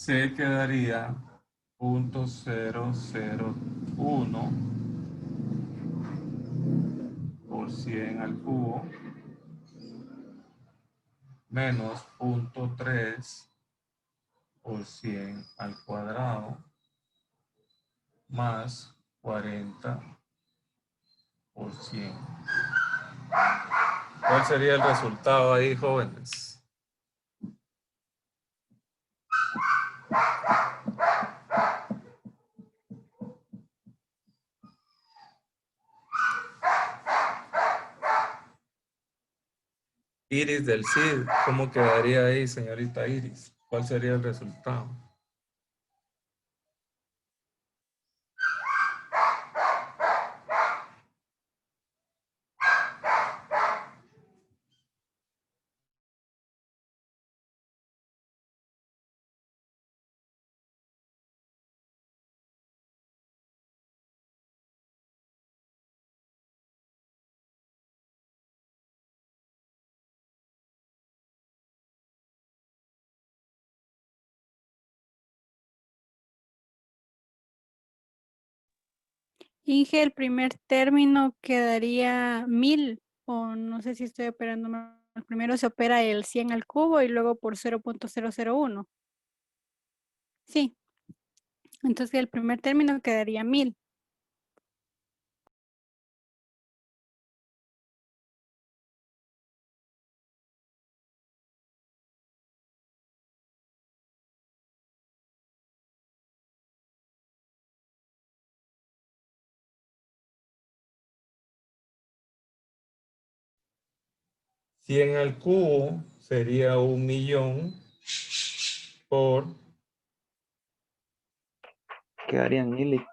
[SPEAKER 1] C quedaría 0.001 por 100 al cubo menos 0.3 por 100 al cuadrado más 40 por 100. ¿Cuál sería el resultado ahí, jóvenes? Iris del CID, ¿cómo quedaría ahí, señorita Iris? ¿Cuál sería el resultado?
[SPEAKER 5] Inge, el primer término quedaría 1000, o no sé si estoy operando mal. Primero se opera el 100 al cubo y luego por 0.001. Sí, entonces el primer término quedaría 1000.
[SPEAKER 1] Cien al cubo sería 1.000.000 por
[SPEAKER 8] Quedarían 1000 y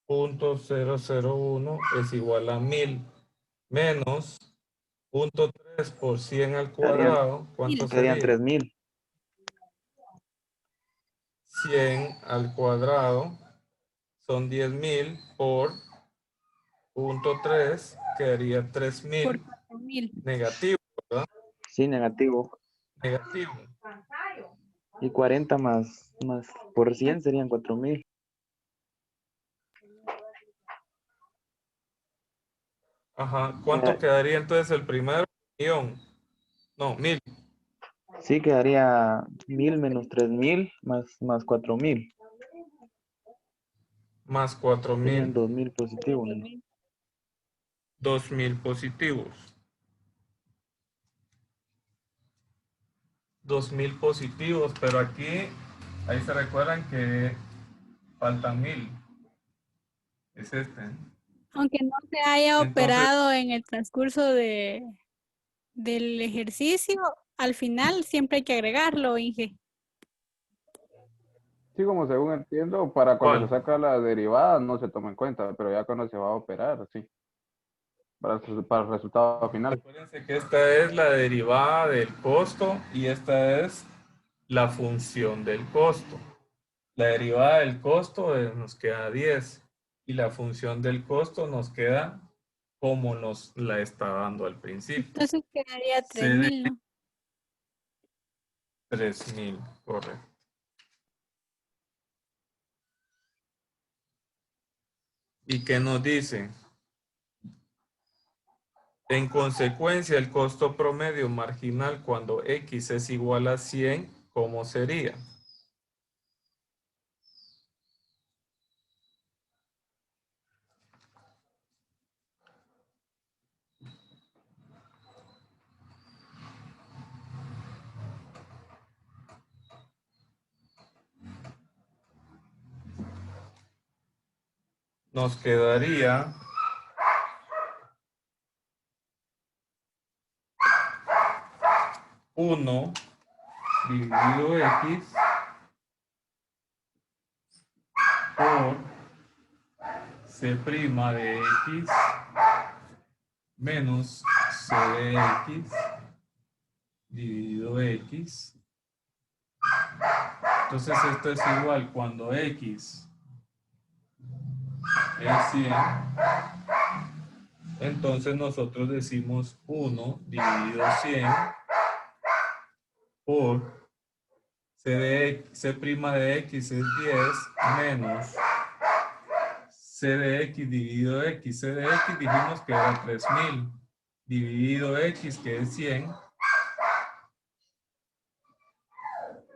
[SPEAKER 1] 0.001 es igual a 1000 menos 0.3 por 100 al
[SPEAKER 8] quedarían,
[SPEAKER 1] cuadrado. ¿Cuánto
[SPEAKER 8] quedarían
[SPEAKER 1] sería?
[SPEAKER 8] 3000.
[SPEAKER 1] 100 al cuadrado son 10.000 por 0.3 quedaría
[SPEAKER 5] Por
[SPEAKER 1] 3.000
[SPEAKER 5] 4000.
[SPEAKER 1] negativo, ¿verdad?
[SPEAKER 8] Sí, negativo.
[SPEAKER 1] Negativo.
[SPEAKER 8] Y 40 más por 100 serían 4000.
[SPEAKER 1] Ajá. ¿Cuánto quedaría entonces el primero? 1.000.000. No, 1000.
[SPEAKER 8] Sí, quedaría 1000 menos 3000 más 4000.
[SPEAKER 1] Más 4.000.
[SPEAKER 8] Serían 2000 positivos.
[SPEAKER 1] 2.000 positivos. 2.000 positivos, pero aquí, ahí se recuerdan que faltan 1.000. Es este.
[SPEAKER 5] Aunque no se haya
[SPEAKER 1] Entonces,
[SPEAKER 5] operado en el transcurso del ejercicio, al final siempre hay que agregarlo, Inge.
[SPEAKER 6] Sí, como según entiendo, para cuando se
[SPEAKER 1] ¿cuál?
[SPEAKER 6] saca la derivada no se toma en cuenta, pero ya cuando se va a operar, sí. Para el resultado final.
[SPEAKER 1] Recuérdense que esta es la derivada del costo y esta es la función del costo. La derivada del costo nos queda 10 y la función del costo nos queda como nos la está dando al principio.
[SPEAKER 5] Entonces quedaría
[SPEAKER 1] C de
[SPEAKER 5] 3000, ¿no?
[SPEAKER 1] 3.000, correcto. ¿Y qué nos dice? En consecuencia, el costo promedio marginal cuando X es igual a 100, ¿cómo sería? Nos quedaría 1 dividido X por C' de X menos C de X dividido X. Entonces esto es igual cuando X es 100. Entonces nosotros decimos 1 dividido 100 por C de X es 10 menos C de X dividido X. C de X dijimos que era 3000 dividido X que es 100.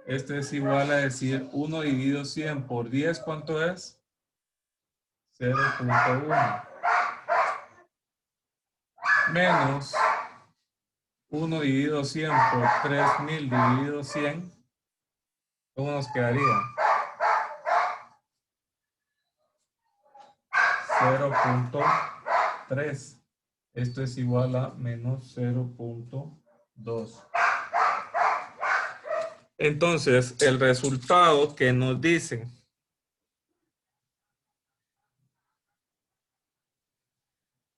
[SPEAKER 1] Este es igual a decir 1 dividido 100 por 10, ¿cuánto es? 0.1. Menos 1 dividido 100 por 3000 dividido 100. ¿Cómo nos quedaría? 0.3. Esto es igual a menos 0.2. Entonces, el resultado que nos dicen.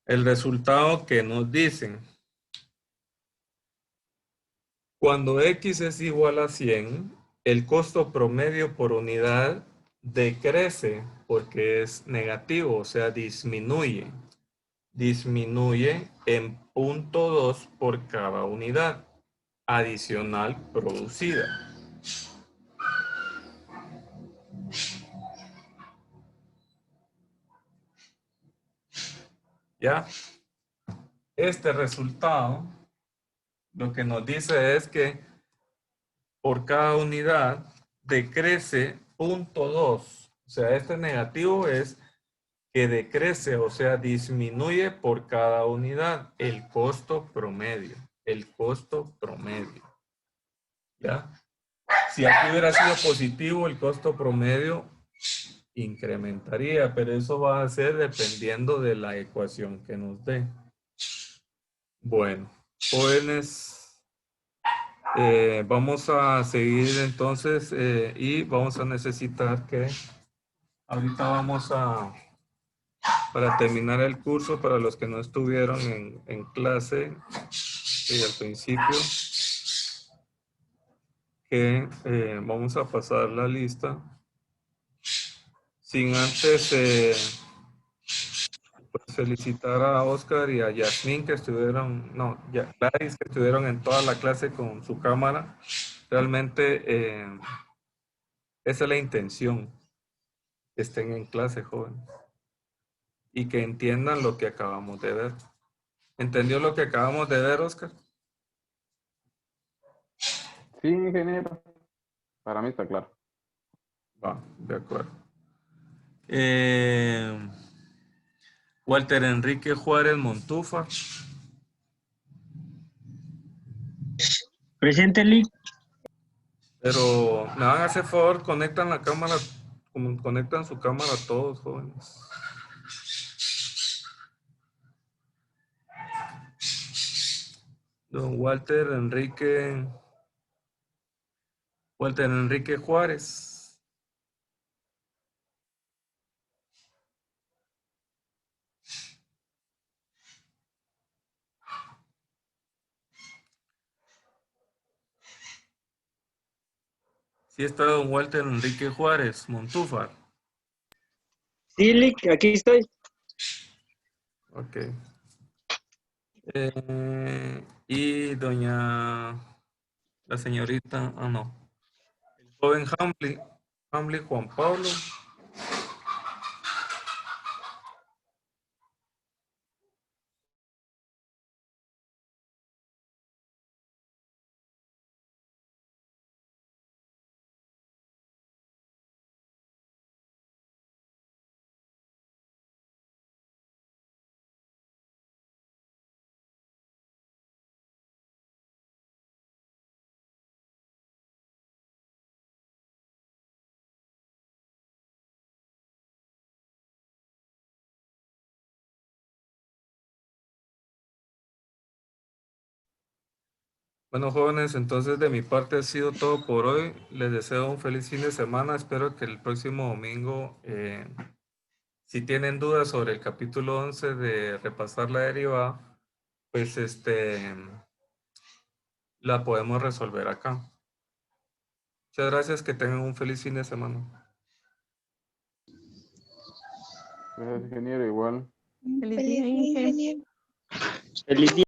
[SPEAKER 1] El resultado que nos dicen. Cuando X es igual a 100, el costo promedio por unidad decrece porque es negativo, o sea, disminuye. Disminuye en 0.2 por cada unidad adicional producida. ¿Ya? Este resultado lo que nos dice es que por cada unidad decrece 0.2. O sea, este negativo es que decrece, o sea, disminuye por cada unidad el costo promedio. El costo promedio. ¿Ya? Si aquí hubiera sido positivo, el costo promedio incrementaría, pero eso va a ser dependiendo de la ecuación que nos dé. Bueno, jóvenes, vamos a seguir entonces y vamos a necesitar que ahorita vamos a, para terminar el curso, para los que no estuvieron en clase al principio, que vamos a pasar la lista sin antes pues, felicitar a Oscar y a Yasmín que estuvieron, no, Gladys que estuvieron en toda la clase con su cámara. Realmente esa es la intención, que estén en clase, jóvenes, y que entiendan lo que acabamos de ver. ¿Entendió lo que acabamos de ver, Oscar?
[SPEAKER 6] Sí, ingeniero. Para mí está claro.
[SPEAKER 1] Va, de acuerdo. Walter Enrique Juárez Montúfar.
[SPEAKER 9] Presente, Lick.
[SPEAKER 1] Pero me van a hacer favor, conectan la cámara, conectan su cámara todos, jóvenes. Don Walter Enrique Juárez. Sí está don Walter Enrique Juárez Montúfar.
[SPEAKER 9] Sí, Lick, aquí estoy.
[SPEAKER 1] Ok. Y doña, la señorita, no. El joven Hamble Juan Pablo. Bueno, jóvenes, entonces de mi parte ha sido todo por hoy. Les deseo un feliz fin de semana. Espero que el próximo domingo, si tienen dudas sobre el capítulo 11 de repasar la derivada, pues la podemos resolver acá. Muchas gracias, que tengan un feliz fin de semana.
[SPEAKER 6] Gracias, ingeniero, igual.
[SPEAKER 5] Feliz
[SPEAKER 2] Feliz
[SPEAKER 5] día,
[SPEAKER 2] día,
[SPEAKER 5] Inge.
[SPEAKER 2] ingeniero.
[SPEAKER 9] Feliz día.